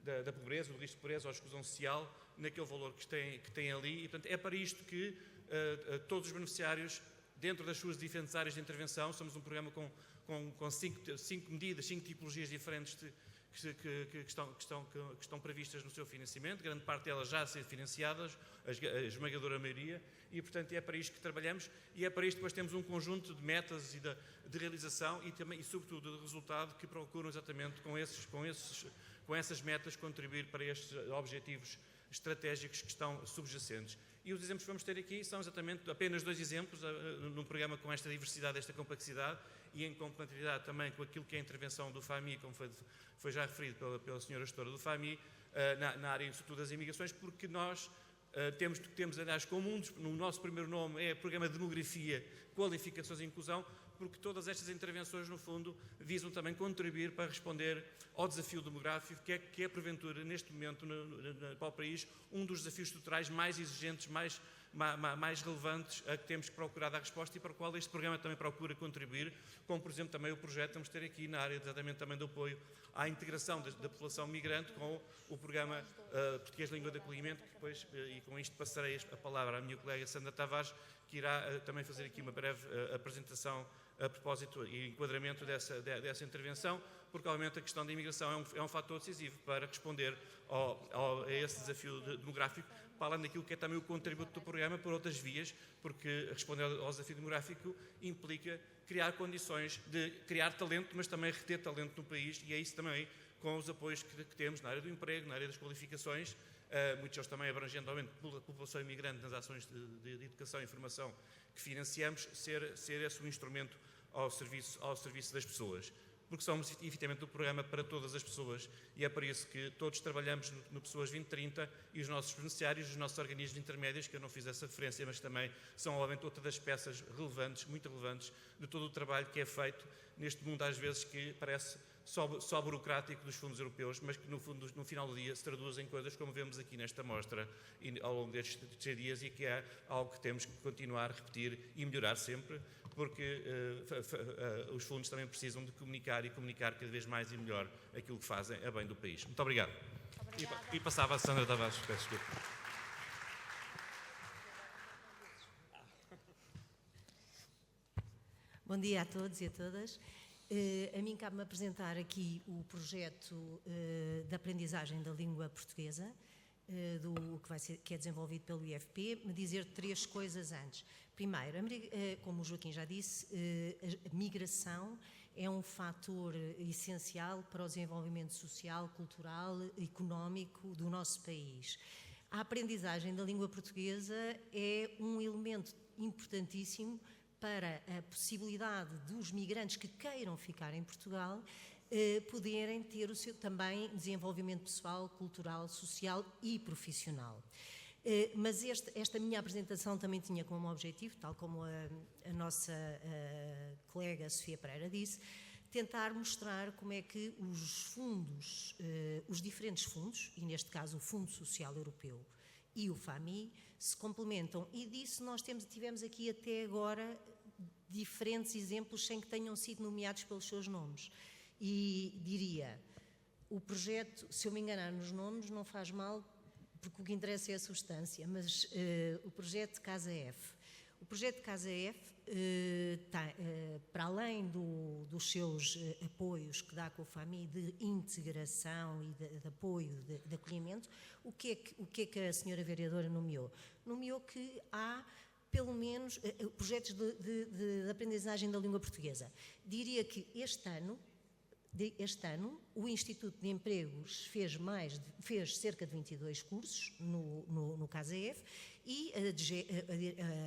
da pobreza, do risco de pobreza ou exclusão social, naquele valor que tem ali, e portanto é para isto que todos os beneficiários, dentro das suas diferentes áreas de intervenção, somos um programa com 5 medidas, 5 tipologias diferentes que estão previstas no seu financiamento, grande parte delas já a ser financiadas, a esmagadora maioria, e portanto é para isto que trabalhamos, e é para isto que depois temos um conjunto de metas e de realização e sobretudo de resultado que procuram exatamente com essas metas contribuir para estes objetivos estratégicos que estão subjacentes. E os exemplos que vamos ter aqui são exatamente apenas 2 exemplos num programa com esta diversidade, esta complexidade, e em compatibilidade também com aquilo que é a intervenção do FAMI, como foi já referido pela senhora gestora do FAMI, na área, sobretudo, das imigrações, porque nós temos aliás, como no nosso primeiro nome, é Programa de Demografia, Qualificações e Inclusão, porque todas estas intervenções, no fundo, visam também contribuir para responder ao desafio demográfico, que é porventura, neste momento, para o país, um dos desafios estruturais mais exigentes, mais relevantes a que temos que procurar dar resposta e para o qual este programa também procura contribuir, como, por exemplo, também o projeto que vamos ter aqui na área exatamente também do apoio à integração da população migrante com o programa Português de Língua de Acolhimento, que depois, e com isto passarei a palavra à minha colega Sandra Tavares, que irá também fazer aqui uma breve apresentação a propósito e enquadramento dessa intervenção, porque obviamente a questão da imigração é um fator decisivo para responder a esse desafio demográfico, para além daquilo que é também o contributo do programa por outras vias, porque responder ao desafio demográfico implica criar condições de criar talento, mas também reter talento no país, e é isso também com os apoios que temos na área do emprego, na área das qualificações, muitos deles também abrangendo a população imigrante nas ações de educação e formação que financiamos, ser esse um instrumento ao serviço das pessoas. Porque somos, efetivamente, o programa para todas as pessoas e é por isso que todos trabalhamos no Pessoas 2030 e os nossos beneficiários, os nossos organismos intermédios, que eu não fiz essa referência, mas também são, obviamente, outras das peças relevantes, muito relevantes, de todo o trabalho que é feito neste mundo, às vezes, que parece só burocrático dos fundos europeus, mas que, no fundo, no final do dia, se traduz em coisas como vemos aqui nesta mostra e ao longo destes 3 dias e que é algo que temos que continuar a repetir e melhorar sempre, porque os fundos também precisam de comunicar e comunicar cada vez mais e melhor aquilo que fazem a bem do país. Muito obrigado. E passava a Sandra Tavares, peço desculpa. Bom dia a todos e a todas. A mim cabe-me apresentar aqui o projeto de aprendizagem da língua portuguesa, que é desenvolvido pelo IFP, me dizer 3 coisas antes. Primeiro, como o Joaquim já disse, a migração é um fator essencial para o desenvolvimento social, cultural, económico do nosso país. A aprendizagem da língua portuguesa é um elemento importantíssimo para a possibilidade dos migrantes que queiram ficar em Portugal poderem ter o seu também desenvolvimento pessoal, cultural, social e profissional. Mas esta minha apresentação também tinha como objetivo, tal como a nossa colega Sofia Pereira disse, tentar mostrar como é que os fundos, os diferentes fundos, e neste caso o Fundo Social Europeu e o FAMI, se complementam, e disso nós tivemos aqui até agora diferentes exemplos sem que tenham sido nomeados pelos seus nomes. E diria, o projeto, se eu me enganar nos nomes, não faz mal, porque o que interessa é a substância, mas o projeto Casa F. O projeto Casa F, para além dos seus apoios que dá com o FAMI de integração e de apoio, de acolhimento, o que é que a senhora vereadora nomeou? Nomeou que há, pelo menos, projetos de aprendizagem da língua portuguesa. Diria que este ano, o Instituto de Empregos fez cerca de 22 cursos no CASAF e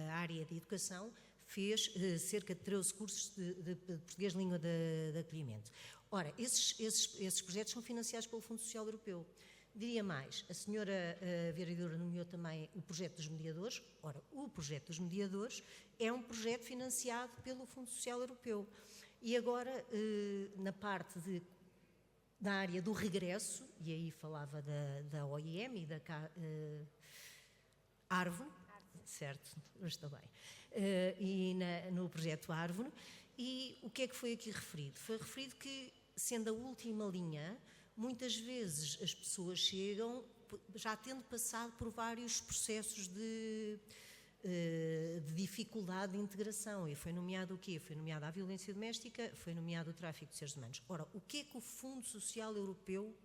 a área de educação fez cerca de 13 cursos de português de língua de acolhimento. Ora, esses projetos são financiados pelo Fundo Social Europeu. Diria mais, a senhora vereadora nomeou também o projeto dos mediadores. Ora, o projeto dos mediadores é um projeto financiado pelo Fundo Social Europeu. E agora, na parte da área do regresso, e aí falava da OIM e da Árvore, certo, estou bem, e no projeto Árvore, e o que é que foi aqui referido? Foi referido que, sendo a última linha, muitas vezes as pessoas chegam já tendo passado por vários processos de dificuldade de integração, e foi nomeado o quê? Foi nomeada a violência doméstica, foi nomeado o tráfico de seres humanos. Ora, o que é que o Fundo Social Europeu,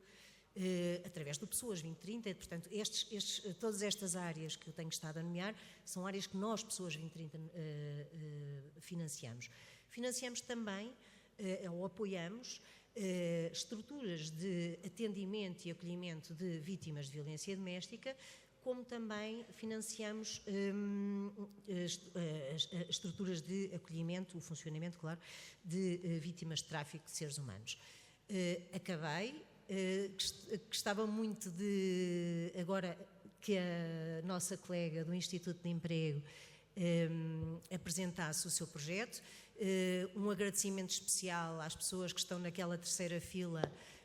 através do Pessoas 2030, portanto, todas estas áreas que eu tenho estado a nomear, são áreas que nós, Pessoas 2030, financiamos. Financiamos também, ou apoiamos, estruturas de atendimento e acolhimento de vítimas de violência doméstica, como também financiamos estruturas de acolhimento, o funcionamento, claro, de vítimas de tráfico de seres humanos. Gostava muito de agora que a nossa colega do Instituto de Emprego apresentasse o seu projeto. Um agradecimento especial às pessoas que estão naquela terceira fila,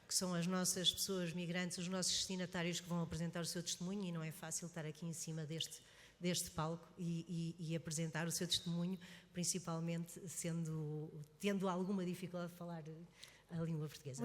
que são as nossas pessoas migrantes, os nossos destinatários que vão apresentar o seu testemunho, e não é fácil estar aqui em cima deste palco e apresentar o seu testemunho, principalmente tendo alguma dificuldade de falar a língua portuguesa.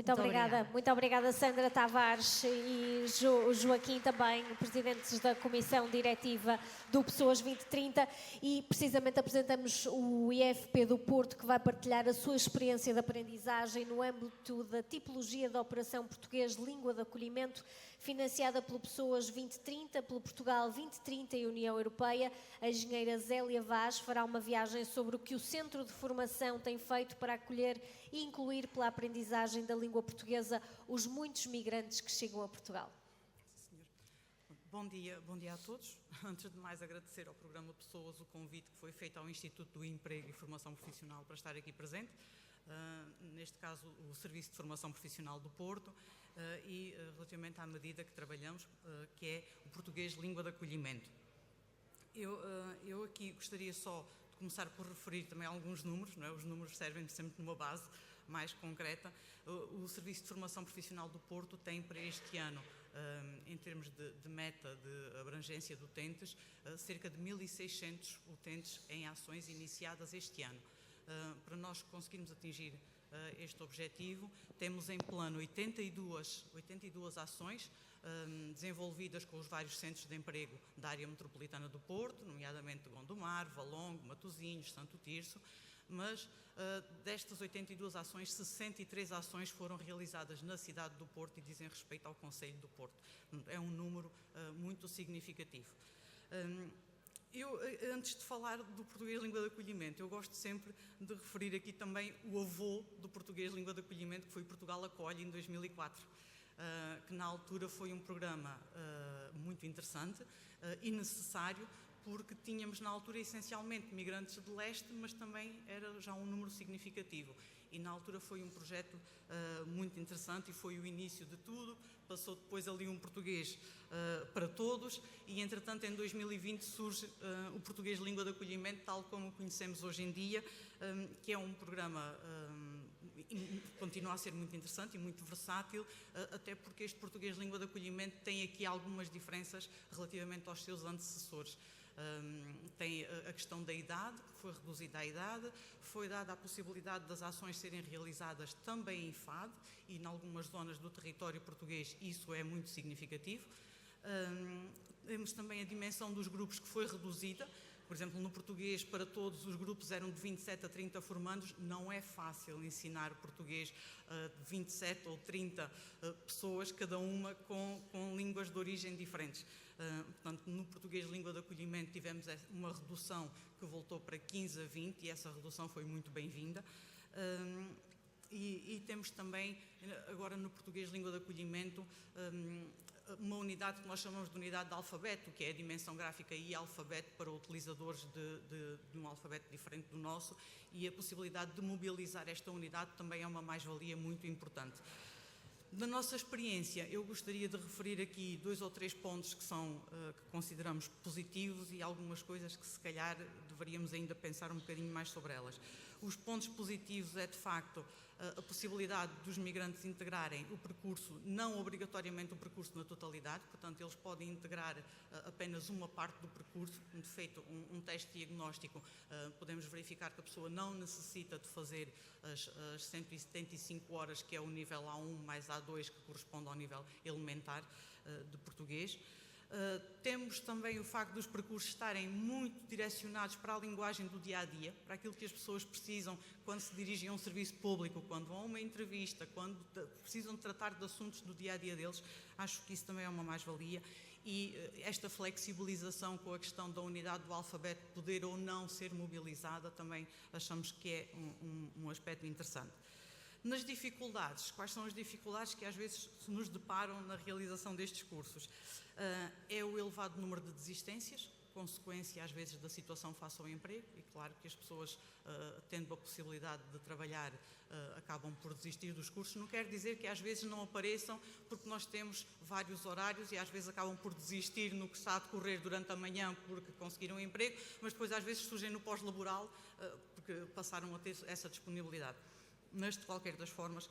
Muito obrigada, Sandra Tavares e Joaquim também, presidentes da Comissão Diretiva do Pessoas 2030, e precisamente apresentamos o IFP do Porto, que vai partilhar a sua experiência de aprendizagem no âmbito da tipologia da Operação Português Língua de Acolhimento, financiada pelo Pessoas 2030, pelo Portugal 2030 e União Europeia. A engenheira Zélia Vaz fará uma viagem sobre o que o Centro de Formação tem feito para acolher e incluir pela aprendizagem da língua portuguesa os muitos migrantes que chegam a Portugal. Bom dia a todos. Antes de mais, agradecer ao programa Pessoas o convite que foi feito ao Instituto do Emprego e Formação Profissional para estar aqui presente. Neste caso, o Serviço de Formação Profissional do Porto, e relativamente à medida que trabalhamos, que é o português língua de acolhimento. Eu aqui gostaria só de começar por referir também alguns números, não é? Os números servem sempre numa base mais concreta. O Serviço de Formação Profissional do Porto tem para este ano, em termos de meta de abrangência de utentes, cerca de 1.600 utentes em ações iniciadas este ano. Para nós conseguirmos atingir este objetivo, temos em plano 82 ações desenvolvidas com os vários centros de emprego da área metropolitana do Porto, nomeadamente Gondomar, Valongo, Matosinhos, Santo Tirso, mas destas 82 ações, 63 ações foram realizadas na cidade do Porto e dizem respeito ao Concelho do Porto. É um número muito significativo. Antes de falar do português língua de acolhimento, eu gosto sempre de referir aqui também o avô do português língua de acolhimento, que foi Portugal Acolhe, em 2004, que na altura foi um programa muito interessante e necessário, porque tínhamos na altura essencialmente migrantes de leste, mas também era já um número significativo. E na altura foi um projeto muito interessante e foi o início de tudo. Passou depois ali um português para todos e, entretanto, em 2020 surge o português língua de acolhimento, tal como o conhecemos hoje em dia, que é um programa continua a ser muito interessante e muito versátil, até porque este português língua de acolhimento tem aqui algumas diferenças relativamente aos seus antecessores. Tem a questão da idade, que foi reduzida a idade, foi dada a possibilidade das ações serem realizadas também em FAD, e em algumas zonas do território português isso é muito significativo. Temos também a dimensão dos grupos, que foi reduzida. Por exemplo, no português para todos os grupos eram de 27 a 30 formandos. Não é fácil ensinar português a 27 ou 30 pessoas, cada uma com línguas de origem diferentes. Portanto, no português língua de acolhimento tivemos uma redução que voltou para 15 a 20 e essa redução foi muito bem-vinda. E temos também, agora no português língua de acolhimento, uma unidade que nós chamamos de unidade de alfabeto, que é a dimensão gráfica e alfabeto para utilizadores de um alfabeto diferente do nosso, e a possibilidade de mobilizar esta unidade também é uma mais-valia muito importante. Da nossa experiência, eu gostaria de referir aqui 2 ou 3 pontos que consideramos positivos e algumas coisas que se calhar deveríamos ainda pensar um bocadinho mais sobre elas. Os pontos positivos é, de facto, a possibilidade dos migrantes integrarem o percurso, não obrigatoriamente o percurso na totalidade, portanto, eles podem integrar apenas uma parte do percurso. Feito um teste diagnóstico, podemos verificar que a pessoa não necessita de fazer as 175 horas, que é o nível A1 mais A2, que corresponde ao nível elementar de português. Temos também o facto dos percursos estarem muito direcionados para a linguagem do dia-a-dia, para aquilo que as pessoas precisam quando se dirigem a um serviço público, quando vão a uma entrevista, quando precisam de tratar de assuntos do dia-a-dia deles. Acho que isso também é uma mais-valia. E esta flexibilização com a questão da unidade do alfabeto poder ou não ser mobilizada também achamos que é um aspecto interessante. Nas dificuldades, quais são as dificuldades que às vezes nos deparam na realização destes cursos? É o elevado número de desistências, consequência, às vezes, da situação face ao emprego, e claro que as pessoas, tendo a possibilidade de trabalhar, acabam por desistir dos cursos. Não quer dizer que às vezes não apareçam, porque nós temos vários horários e às vezes acabam por desistir no que está a decorrer durante a manhã porque conseguiram um emprego, mas depois às vezes surgem no pós-laboral porque passaram a ter essa disponibilidade. Mas, de qualquer das formas,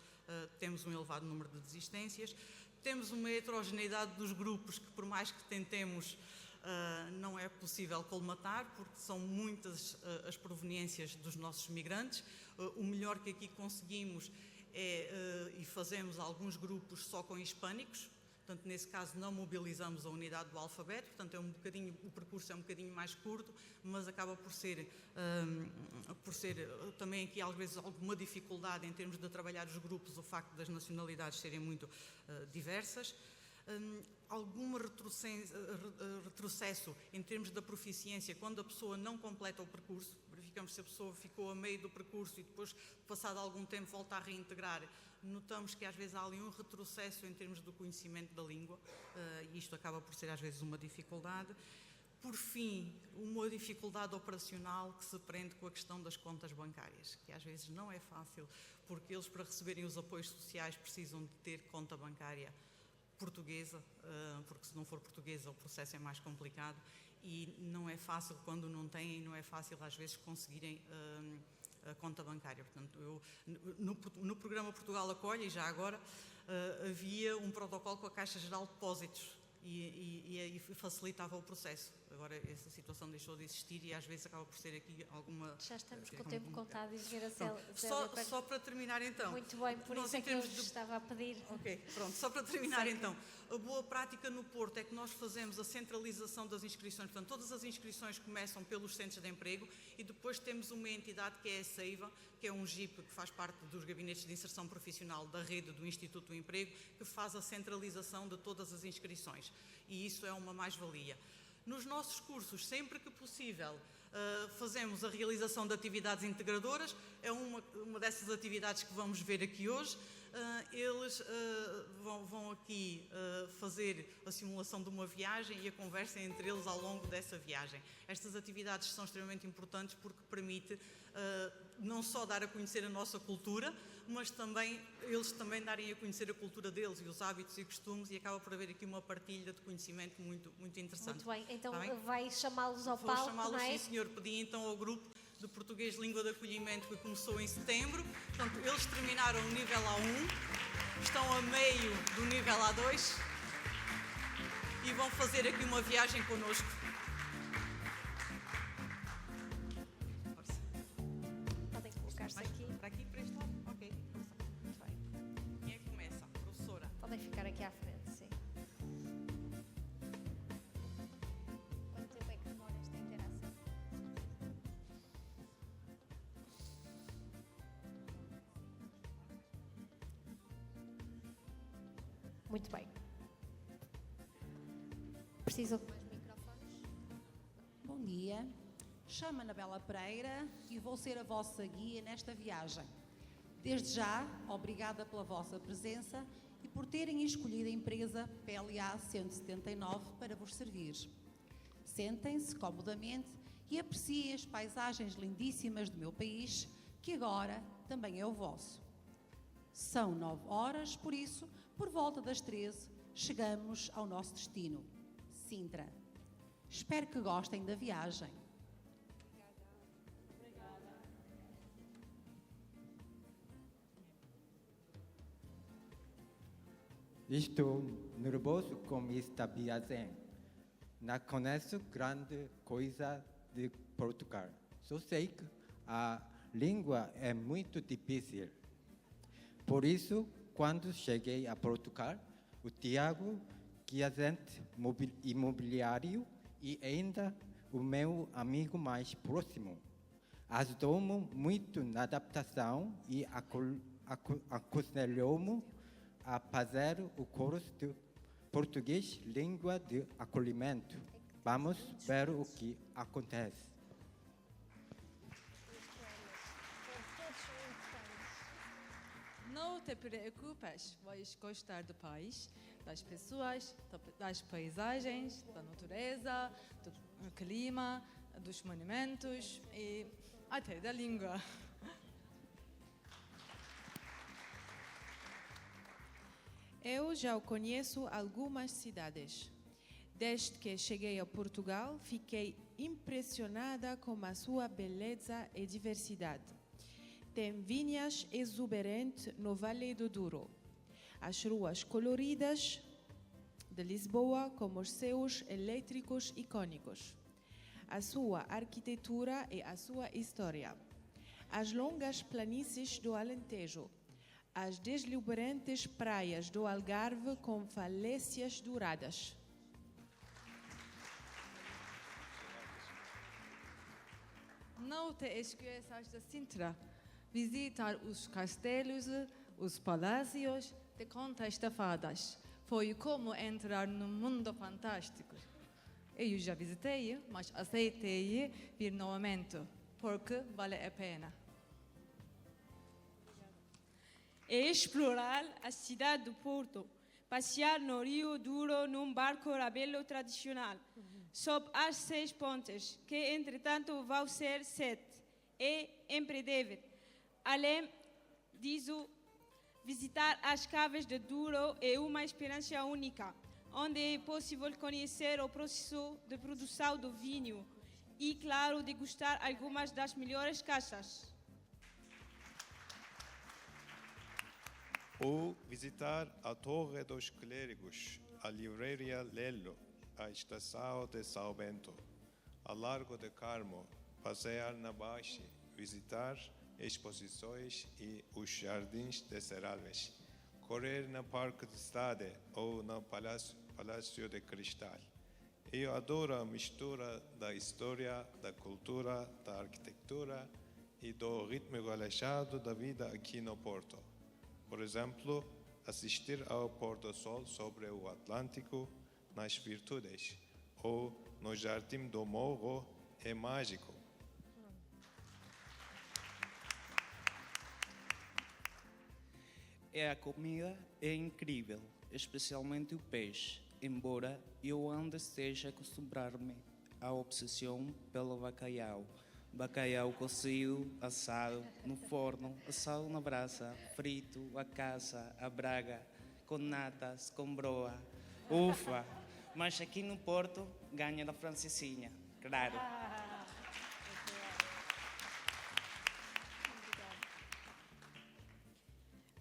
temos um elevado número de desistências. Temos uma heterogeneidade dos grupos que, por mais que tentemos, não é possível colmatar, porque são muitas as proveniências dos nossos migrantes. O melhor que aqui conseguimos é, e fazemos alguns grupos só com hispânicos, portanto, nesse caso não mobilizamos a unidade do alfabeto, portanto, o percurso é um bocadinho mais curto, mas acaba por ser também aqui, às vezes, alguma dificuldade em termos de trabalhar os grupos, o facto das nacionalidades serem muito diversas. Algum retrocesso em termos da proficiência quando a pessoa não completa o percurso. Verificamos se a pessoa ficou a meio do percurso e depois, passado algum tempo, volta a reintegrar. Notamos que às vezes há ali um retrocesso em termos do conhecimento da língua, e isto acaba por ser às vezes uma dificuldade. Por fim, uma dificuldade operacional que se prende com a questão das contas bancárias, que às vezes não é fácil, porque eles, para receberem os apoios sociais, precisam de ter conta bancária portuguesa, porque se não for portuguesa o processo é mais complicado e não é fácil quando não têm, não é fácil às vezes conseguirem a conta bancária. Portanto, no programa Portugal Acolhe, e já agora, havia um protocolo com a Caixa Geral de Depósitos e facilitava o processo. Agora essa situação deixou de existir e às vezes acaba por ser aqui alguma... Já estamos com o tempo contado, engenheira Célia. Só para terminar então. Muito bem, por isso é que eu estava a pedir. Ok, pronto, só para terminar então. A boa prática no Porto é que nós fazemos a centralização das inscrições, portanto todas as inscrições começam pelos centros de emprego e depois temos uma entidade que é a Seiva, que é um GIP que faz parte dos gabinetes de inserção profissional da rede do Instituto do Emprego, que faz a centralização de todas as inscrições e isso é uma mais-valia. Nos nossos cursos, sempre que possível, fazemos a realização de atividades integradoras, é uma dessas atividades que vamos ver aqui hoje. Eles vão aqui fazer a simulação de uma viagem e a conversa entre eles ao longo dessa viagem. Estas atividades são extremamente importantes porque permite não só dar a conhecer a nossa cultura, mas também eles também darem a conhecer a cultura deles e os hábitos e costumes e acaba por haver aqui uma partilha de conhecimento muito, muito interessante. Muito bem, então vai chamá-los ao palco, chamá-los, não é? Sim, senhor. Pedi então ao grupo de Português Língua de Acolhimento que começou em setembro. Portanto, eles terminaram o nível A1, estão a meio do nível A2 e vão fazer aqui uma viagem connosco. Podem colocar-se aqui. Para aqui, para este lado? Ok. Muito bem. Quem é que começa? Professora. Podem ficar aqui à frente, sim. Quanto tempo é que demora esta interação? Muito bem. Precisam de mais microfones? Bom dia, chamo Anabela Pereira e vou ser a vossa guia nesta viagem. Desde já, obrigada pela vossa presença e por terem escolhido a empresa PLA 179 para vos servir. Sentem-se comodamente e apreciem as paisagens lindíssimas do meu país, que agora também é o vosso. São 9 horas, por isso, por volta das 13, chegamos ao nosso destino, Sintra. Espero que gostem da viagem. Estou nervoso com esta viagem. Não conheço grande coisa de Portugal. Só sei que a língua é muito difícil. Por isso, quando cheguei a Portugal, o Tiago, que é agente imobiliário e ainda o meu amigo mais próximo, ajudou-me muito na adaptação e aconselhou-me a fazer o curso de Português Língua de Acolhimento. Vamos ver o que acontece. Não te preocupes, vais gostar do país, das pessoas, das paisagens, da natureza, clima, dos monumentos e até da língua. Eu já conheço algumas cidades. Desde que cheguei a Portugal, fiquei impressionada com a sua beleza e diversidade. Tem vinhas exuberantes no Vale do Douro, as ruas coloridas de Lisboa com os seus elétricos icônicos, a sua arquitetura e a sua história, as longas planícies do Alentejo, as deslumbrantes praias do Algarve com falésias douradas. Não te esqueças de Sintra. Visitar os castelos, os palácios de contas de fadas. Foi como entrar num mundo fantástico. Eu já visitei, mas aceitei vir novamente, porque vale a pena. E explorar a cidade do Porto, passear no Rio Douro num barco rabelo tradicional, sob as 6 pontes, que entretanto vão ser 7, é imperdível. Além disso, visitar as caves de Douro é uma experiência única, onde é possível conhecer o processo de produção do vinho e, claro, degustar algumas das melhores caixas. Ou visitar a Torre dos Clérigos, a Livraria Lello, a Estação de São Bento, a Largo de Carmo, passear na Baixa, visitar exposições e os Jardins de Serralves, correr no Parque de Estado ou no Palácio de Cristal. Eu adoro a mistura da história, da cultura, da arquitetura e do ritmo relaxado da vida aqui no Porto. Por exemplo, assistir ao pôr do sol sobre o Atlântico nas Virtudes ou no Jardim do Morro é mágico. A comida é incrível, especialmente o peixe, embora eu ainda esteja a acostumbrar-me à obsessão pelo bacalhau. Bacalhau cozido, assado no forno, assado na brasa, frito, a caça, a braga, com natas, com broa. Ufa! Mas aqui no Porto ganha da francesinha, claro.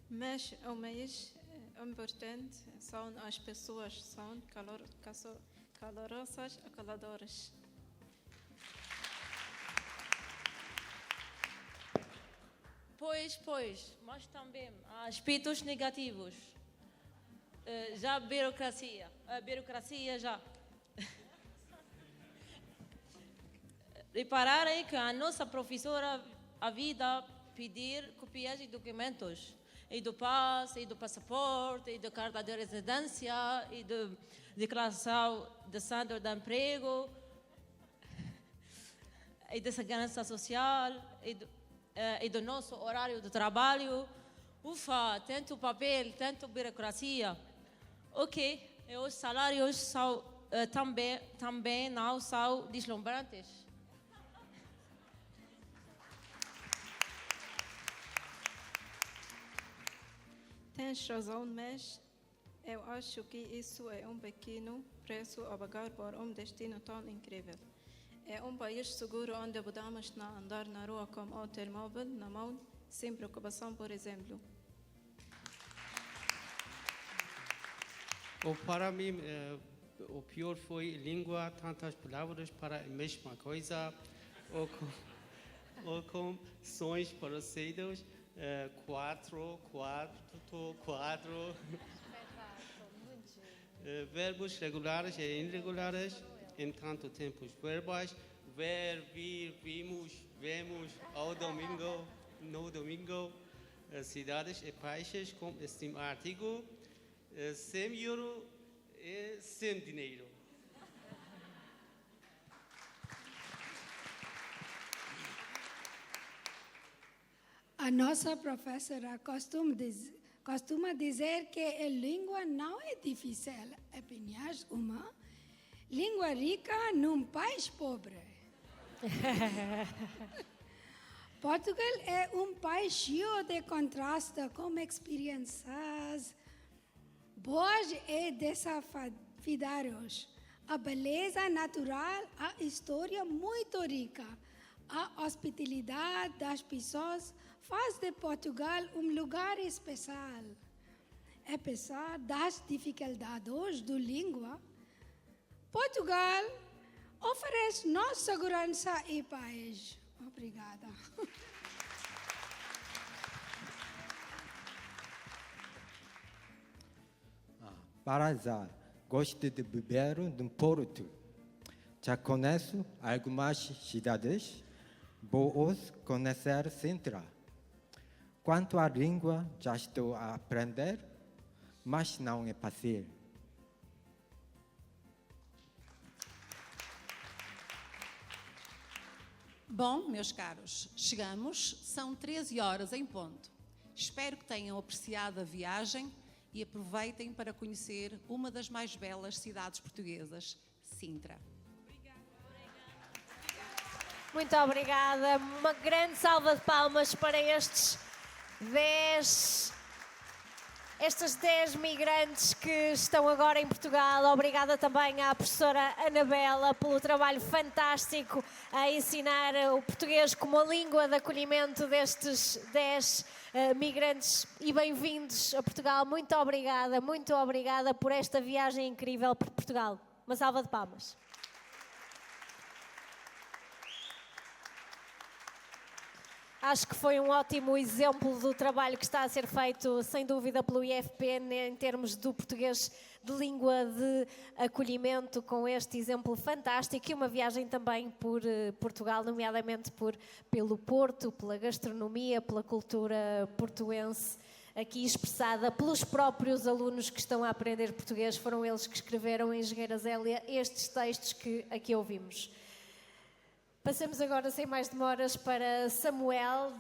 Mas o mais importante são as pessoas, são calorosas e caladoras. Pois, mas também há aspectos negativos. Já a burocracia já. Repararem que a nossa professora a vida pedir copias de documentos, e do passe, e do passaporte, e da carta de residência, e da declaração de centro de emprego, e da segurança social, e do nosso horário de trabalho. Ufa, tanto papel, tanto burocracia. Ok, e os salários são, também não são deslumbrantes. Tens razão, mas eu acho que isso é um pequeno preço a pagar por um destino tão incrível. É um país seguro onde podemos andar na rua com o telemóvel na mão, sem preocupação, por exemplo. Para mim, o pior foi língua, tantas palavras para a mesma coisa, ou com sons parecidos. 4, verbos regulares e irregulares, em tanto tempos verbais, ver, vir, vimos, vemos, ao domingo, no domingo, cidades e países com este artigo, sem euro e sem dinheiro. A nossa professora costuma dizer que a língua não é difícil, apenas uma língua rica num país pobre. Portugal é um país cheio de contrastes, com experiências boas e desafiadoras. A beleza natural, a história muito rica, a hospitalidade das pessoas faz de Portugal um lugar especial. Apesar das dificuldades da língua, Portugal oferece nossa segurança e paz. Obrigada. Para já, gosto de beber no Porto. Já conheço algumas cidades, vou conhecer Sintra. Quanto à língua, já estou a aprender, mas não é fácil. Bom, meus caros, chegamos, são 13 horas em ponto. Espero que tenham apreciado a viagem e aproveitem para conhecer uma das mais belas cidades portuguesas, Sintra. Muito obrigada. Uma grande salva de palmas para estes 10 migrantes que estão agora em Portugal. Obrigada também à professora Anabela pelo trabalho fantástico a ensinar o português como a língua de acolhimento destes 10 migrantes e bem-vindos a Portugal. Muito obrigada por esta viagem incrível por Portugal. Uma salva de palmas. Acho que foi um ótimo exemplo do trabalho que está a ser feito, sem dúvida, pelo IFP em termos do português de língua de acolhimento, com este exemplo fantástico, e uma viagem também por Portugal, nomeadamente pelo Porto, pela gastronomia, pela cultura portuense, aqui expressada pelos próprios alunos que estão a aprender português. Foram eles que escreveram em Engenheira Zélia estes textos que aqui ouvimos. Passamos agora, sem mais demoras, para Samuel,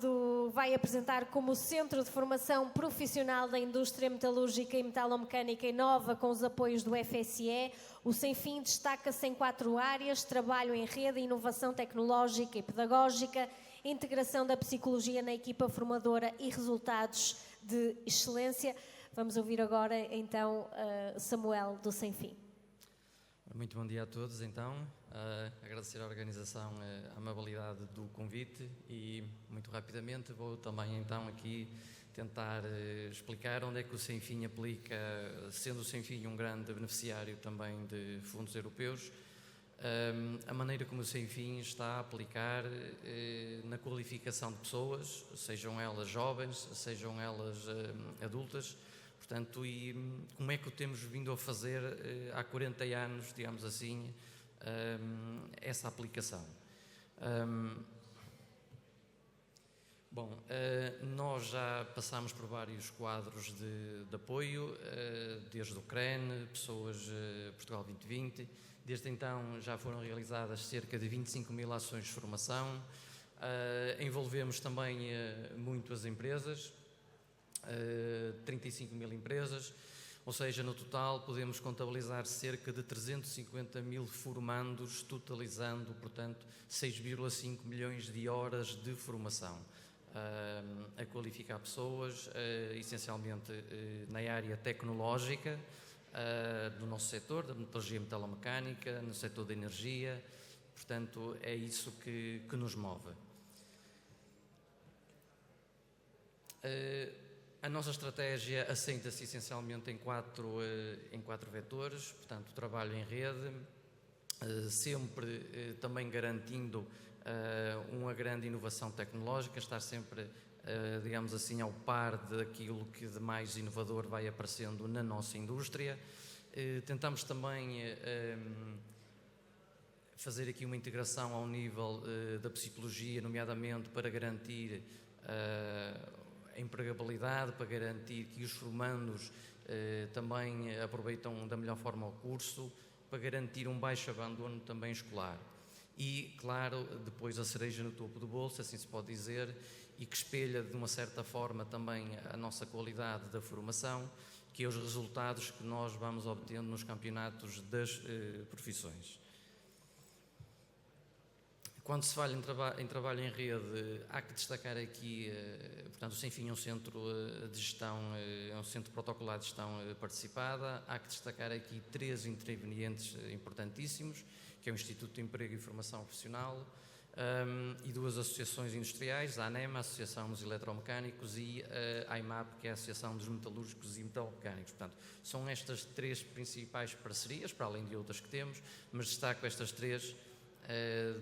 vai apresentar como Centro de Formação Profissional da Indústria Metalúrgica e Metalomecânica Inova com os apoios do FSE. O Sem Fim destaca-se em 4 áreas: trabalho em rede, inovação tecnológica e pedagógica, integração da psicologia na equipa formadora e resultados de excelência. Vamos ouvir agora, então, Samuel, do Sem Fim. Muito bom dia a todos, então. Agradecer à organização a amabilidade do convite e, muito rapidamente, vou também, então, aqui tentar explicar onde é que o Sem Fim aplica, sendo o Sem Fim um grande beneficiário também de fundos europeus, a maneira como o Sem Fim está a aplicar na qualificação de pessoas, sejam elas jovens, sejam elas adultas. Portanto, e como é que o temos vindo a fazer há 40 anos, digamos assim, essa aplicação. Nós já passámos por vários quadros de apoio, desde o CREN, Pessoas Portugal 2020. Desde então já foram realizadas cerca de 25 mil ações de formação. Envolvemos também muito as empresas, 35 mil empresas, ou seja, no total podemos contabilizar cerca de 350 mil formandos, totalizando, portanto, 6,5 milhões de horas de formação a qualificar pessoas, essencialmente na área tecnológica do nosso setor, da metalurgia e metalomecânica, no setor da energia. Portanto, é isso que nos move. A nossa estratégia assenta-se essencialmente em quatro vetores, portanto, o trabalho em rede, sempre também garantindo uma grande inovação tecnológica, estar sempre, digamos assim, ao par daquilo que de mais inovador vai aparecendo na nossa indústria. Tentamos também fazer aqui uma integração ao nível da psicologia, nomeadamente para garantir a empregabilidade, para garantir que os formandos também aproveitam da melhor forma o curso, para garantir um baixo abandono também escolar. E, claro, depois a cereja no topo do bolo, assim se pode dizer, e que espelha de uma certa forma também a nossa qualidade da formação, que é os resultados que nós vamos obtendo nos campeonatos das profissões. Quando se fala em trabalho em rede, há que destacar aqui, portanto, o Sem Fim é um centro de gestão, é um centro protocolar de gestão participada. Há que destacar aqui 3 intervenientes importantíssimos, que é o Instituto de Emprego e Formação Profissional, e 2 associações industriais, a ANEM, a Associação dos Eletromecânicos, e a AIMAP, que é a Associação dos Metalúrgicos e Metalmecânicos. Portanto, são estas 3 principais parcerias, para além de outras que temos, mas destaco estas 3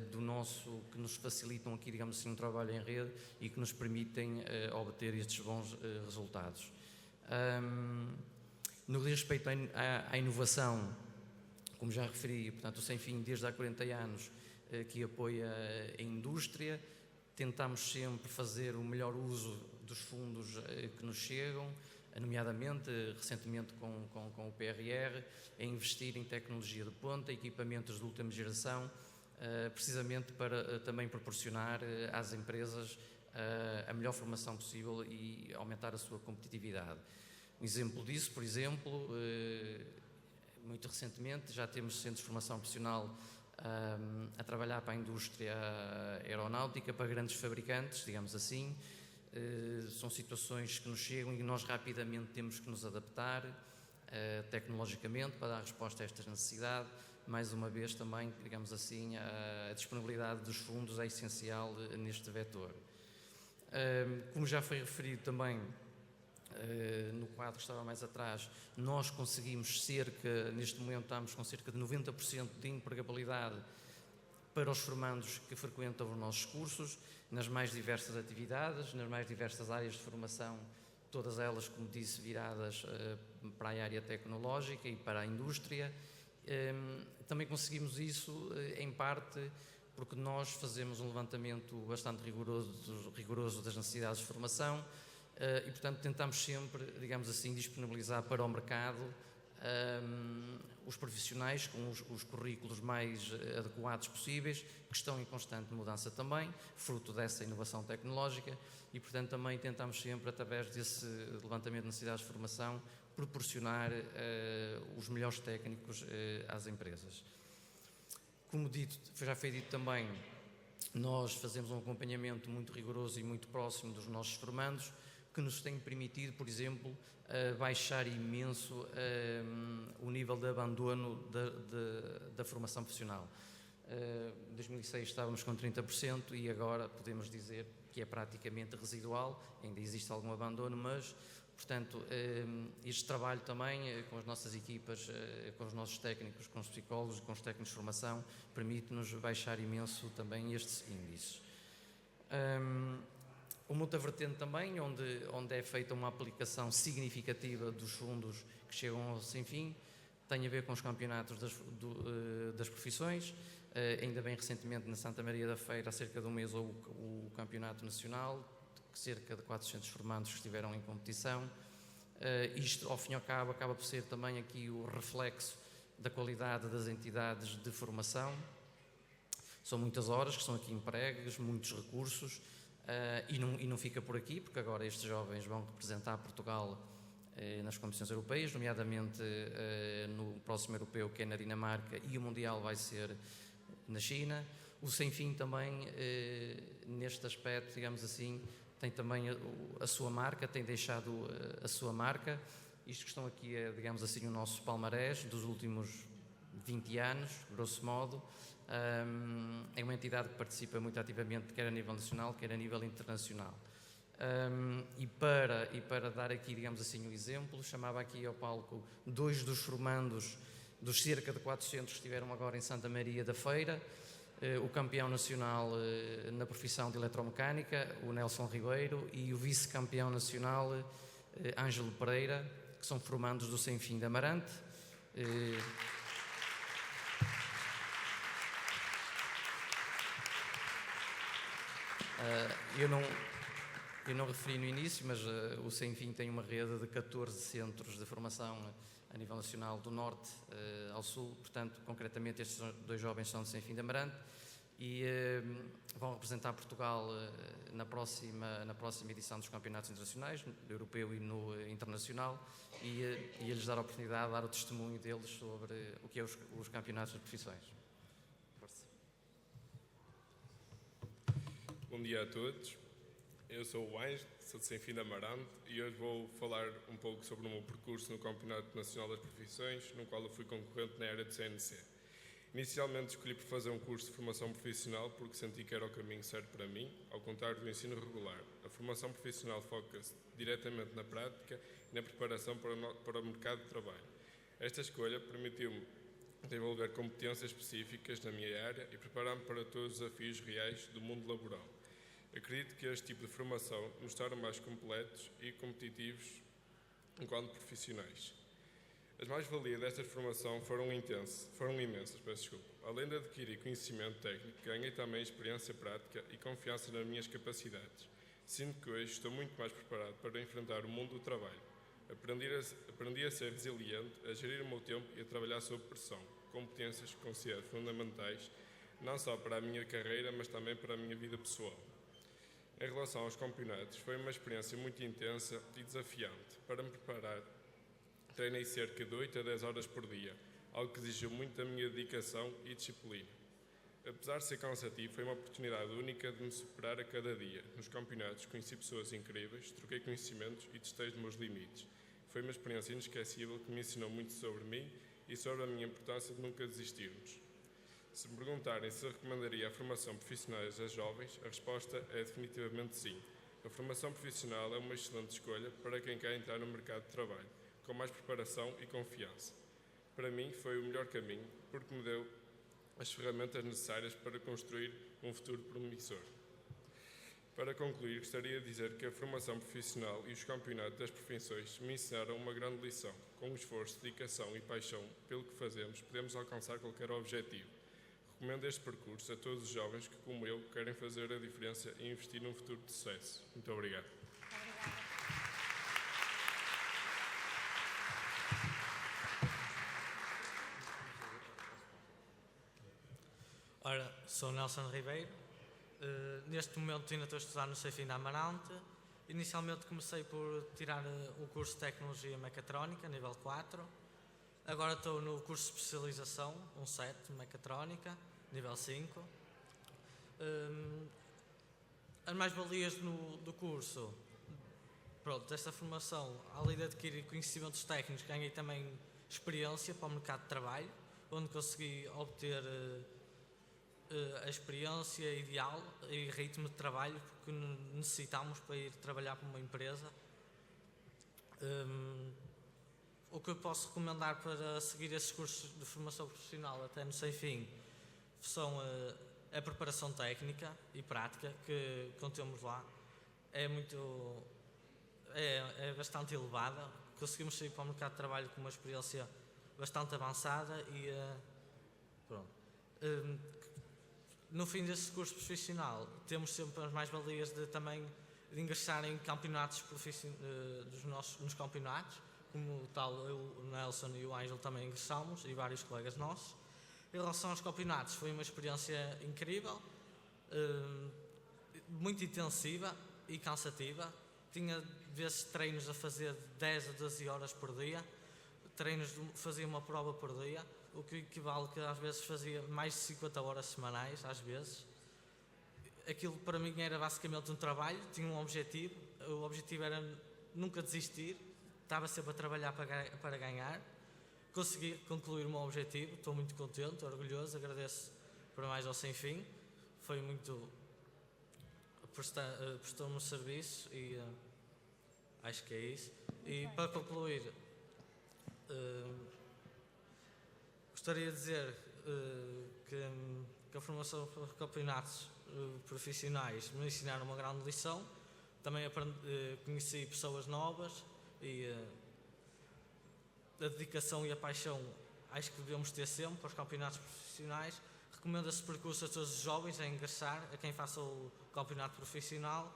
que nos facilitam aqui, digamos assim, um trabalho em rede e que nos permitem obter estes bons resultados. No que diz respeito à inovação, como já referi, portanto, o Sem Fim, desde há 40 anos, que apoia a indústria, tentamos sempre fazer o melhor uso dos fundos que nos chegam, nomeadamente, recentemente com o PRR, a investir em tecnologia de ponta, equipamentos de última geração, precisamente para também proporcionar às empresas a melhor formação possível e aumentar a sua competitividade. Um exemplo disso, por exemplo, muito recentemente já temos centros de formação profissional a trabalhar para a indústria aeronáutica, para grandes fabricantes, digamos assim. São situações que nos chegam e que nós rapidamente temos que nos adaptar tecnologicamente para dar resposta a esta necessidade. Mais uma vez também, digamos assim, a disponibilidade dos fundos é essencial neste vetor. Como já foi referido também no quadro que estava mais atrás, nós conseguimos neste momento estamos com cerca de 90% de empregabilidade para os formandos que frequentam os nossos cursos, nas mais diversas atividades, nas mais diversas áreas de formação, todas elas, como disse, viradas para a área tecnológica e para a indústria. Também conseguimos isso, em parte, porque nós fazemos um levantamento bastante rigoroso das necessidades de formação e, portanto, tentamos sempre, digamos assim, disponibilizar para o mercado os profissionais com os currículos mais adequados possíveis, que estão em constante mudança também, fruto dessa inovação tecnológica, e, portanto, também tentamos sempre, através desse levantamento de necessidades de formação, proporcionar os melhores técnicos às empresas. Como dito, já foi dito também, nós fazemos um acompanhamento muito rigoroso e muito próximo dos nossos formandos, que nos tem permitido, por exemplo, baixar imenso o nível de abandono da formação profissional. Em 2006 estávamos com 30% e agora podemos dizer que é praticamente residual, ainda existe algum abandono, mas, portanto, este trabalho também com as nossas equipas, com os nossos técnicos, com os psicólogos, com os técnicos de formação, permite-nos baixar imenso também estes índices. Uma outra vertente também, onde é feita uma aplicação significativa dos fundos que chegam ao Sem Fim, tem a ver com os campeonatos das profissões. Ainda bem recentemente na Santa Maria da Feira, há cerca de um mês, houve o campeonato nacional, cerca de 400 formandos que estiveram em competição. Isto, ao fim e ao cabo, acaba por ser também aqui o reflexo da qualidade das entidades de formação. São muitas horas que são aqui empregues, muitos recursos, e não fica por aqui, porque agora estes jovens vão representar Portugal nas competições europeias, nomeadamente no próximo europeu, que é na Dinamarca, e o Mundial vai ser na China. O Sem Fim também, neste aspecto, digamos assim, tem também a sua marca, tem deixado a sua marca. Isto que estão aqui é, digamos assim, o nosso palmarés dos últimos 20 anos, grosso modo. É uma entidade que participa muito ativamente, quer a nível nacional, quer a nível internacional. E para dar aqui, digamos assim, o exemplo, chamava aqui ao palco 2 dos formandos dos cerca de 400 que estiveram agora em Santa Maria da Feira, o campeão nacional na profissão de eletromecânica, o Nelson Ribeiro, e o vice-campeão nacional, Ângelo Pereira, que são formandos do Sem Fim de Amarante. Eu não referi no início, mas o Sem Fim tem uma rede de 14 centros de formação a nível nacional, do norte ao sul. Portanto, concretamente, estes 2 jovens são do Sem Fim de Amarante. e vão representar Portugal na próxima edição dos campeonatos internacionais, no europeu e no internacional, e lhes dar a oportunidade de dar o testemunho deles sobre o que é os campeonatos de profissões. Força. Bom dia a todos. Eu sou o Ângelo, sou de Sem-Fim de Amarante e hoje vou falar um pouco sobre o meu percurso no Campeonato Nacional das Profissões, no qual eu fui concorrente na área do CNC. Inicialmente escolhi por fazer um curso de formação profissional porque senti que era o caminho certo para mim, ao contrário do ensino regular. A formação profissional foca-se diretamente na prática e na preparação para o mercado de trabalho. Esta escolha permitiu-me desenvolver competências específicas na minha área e preparar-me para todos os desafios reais do mundo laboral. Acredito que este tipo de formação nos torna mais completos e competitivos enquanto profissionais. As mais-valias desta formação foram imensas. Além de adquirir conhecimento técnico, ganhei também experiência prática e confiança nas minhas capacidades. Sinto que hoje estou muito mais preparado para enfrentar o mundo do trabalho. Aprendi a ser resiliente, a gerir o meu tempo e a trabalhar sob pressão, competências que considero fundamentais, não só para a minha carreira, mas também para a minha vida pessoal. Em relação aos campeonatos, foi uma experiência muito intensa e desafiante. Para me preparar, treinei cerca de 8 a 10 horas por dia, algo que exigiu muito da minha dedicação e disciplina. Apesar de ser cansativo, foi uma oportunidade única de me superar a cada dia. Nos campeonatos conheci pessoas incríveis, troquei conhecimentos e testei os meus limites. Foi uma experiência inesquecível que me ensinou muito sobre mim e sobre a minha importância de nunca desistirmos. Se me perguntarem se recomendaria a formação profissional a jovens, a resposta é definitivamente sim. A formação profissional é uma excelente escolha para quem quer entrar no mercado de trabalho, com mais preparação e confiança. Para mim foi o melhor caminho, porque me deu as ferramentas necessárias para construir um futuro promissor. Para concluir, gostaria de dizer que a formação profissional e os campeonatos das profissões me ensinaram uma grande lição. Com o esforço, dedicação e paixão pelo que fazemos, podemos alcançar qualquer objetivo. Recomendo este percurso a todos os jovens que, como eu, querem fazer a diferença e investir num futuro de sucesso. Muito obrigado. Ora, sou Nelson Ribeiro. Neste momento ainda estou a estudar no Sem-Fim de Amarante. Inicialmente comecei por tirar o curso de Tecnologia Mecatrónica, nível 4. Agora estou no curso de especialização, 7, Mecatrónica, nível 5. As mais-valias do curso, desta formação, além de adquirir conhecimentos técnicos, ganhei também experiência para o mercado de trabalho, onde consegui obter a experiência ideal e ritmo de trabalho que necessitamos para ir trabalhar para uma empresa. O que eu posso recomendar para seguir esses cursos de formação profissional até no Sem-Fim são a preparação técnica e prática que contemos lá. É bastante elevada. Conseguimos sair para o mercado de trabalho com uma experiência bastante avançada e no fim desse curso profissional temos sempre as mais-valias de ingressar em campeonatos nos campeonatos, como tal eu, o Nelson e o Ângelo também ingressamos e vários colegas nossos. Em relação aos campeonatos, foi uma experiência incrível, muito intensiva e cansativa. Tinha vezes treinos a fazer de 10 a 12 horas por dia, fazia uma prova por dia, o que equivale que às vezes fazia mais de 50 horas semanais, às vezes. Aquilo para mim era basicamente um trabalho, tinha um objetivo, o objetivo era nunca desistir, estava sempre a trabalhar para ganhar. Consegui concluir o meu objetivo, estou muito contente, orgulhoso, agradeço para mais ao Sem-Fim, foi muito prestou-me um serviço e acho que é isso. E para concluir, gostaria de dizer que a formação para campeonatos profissionais me ensinaram uma grande lição, também conheci pessoas novas e a dedicação e a paixão acho que devemos ter sempre para os campeonatos profissionais. Recomendo esse percurso a todos os jovens a ingressar, a quem faça o campeonato profissional,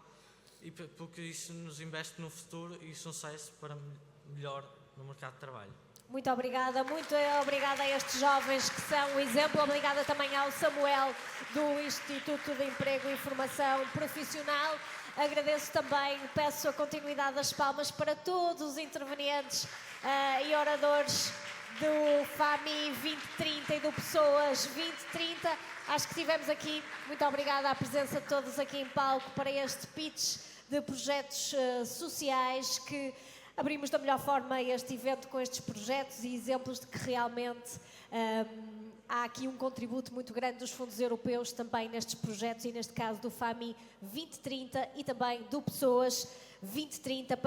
porque isso nos investe no futuro e sucesso para melhor no mercado de trabalho. Muito obrigada a estes jovens que são o exemplo. Obrigada também ao Samuel do Instituto de Emprego e Formação Profissional. Agradeço também, peço a continuidade das palmas para todos os intervenientes e oradores do FAMI 2030 e do Pessoas 2030. Acho que tivemos aqui, muito obrigada à presença de todos aqui em palco para este pitch de projetos sociais que abrimos da melhor forma este evento com estes projetos e exemplos de que realmente há aqui um contributo muito grande dos fundos europeus também nestes projetos e neste caso do FAMI 2030 e também do Pessoas 2030.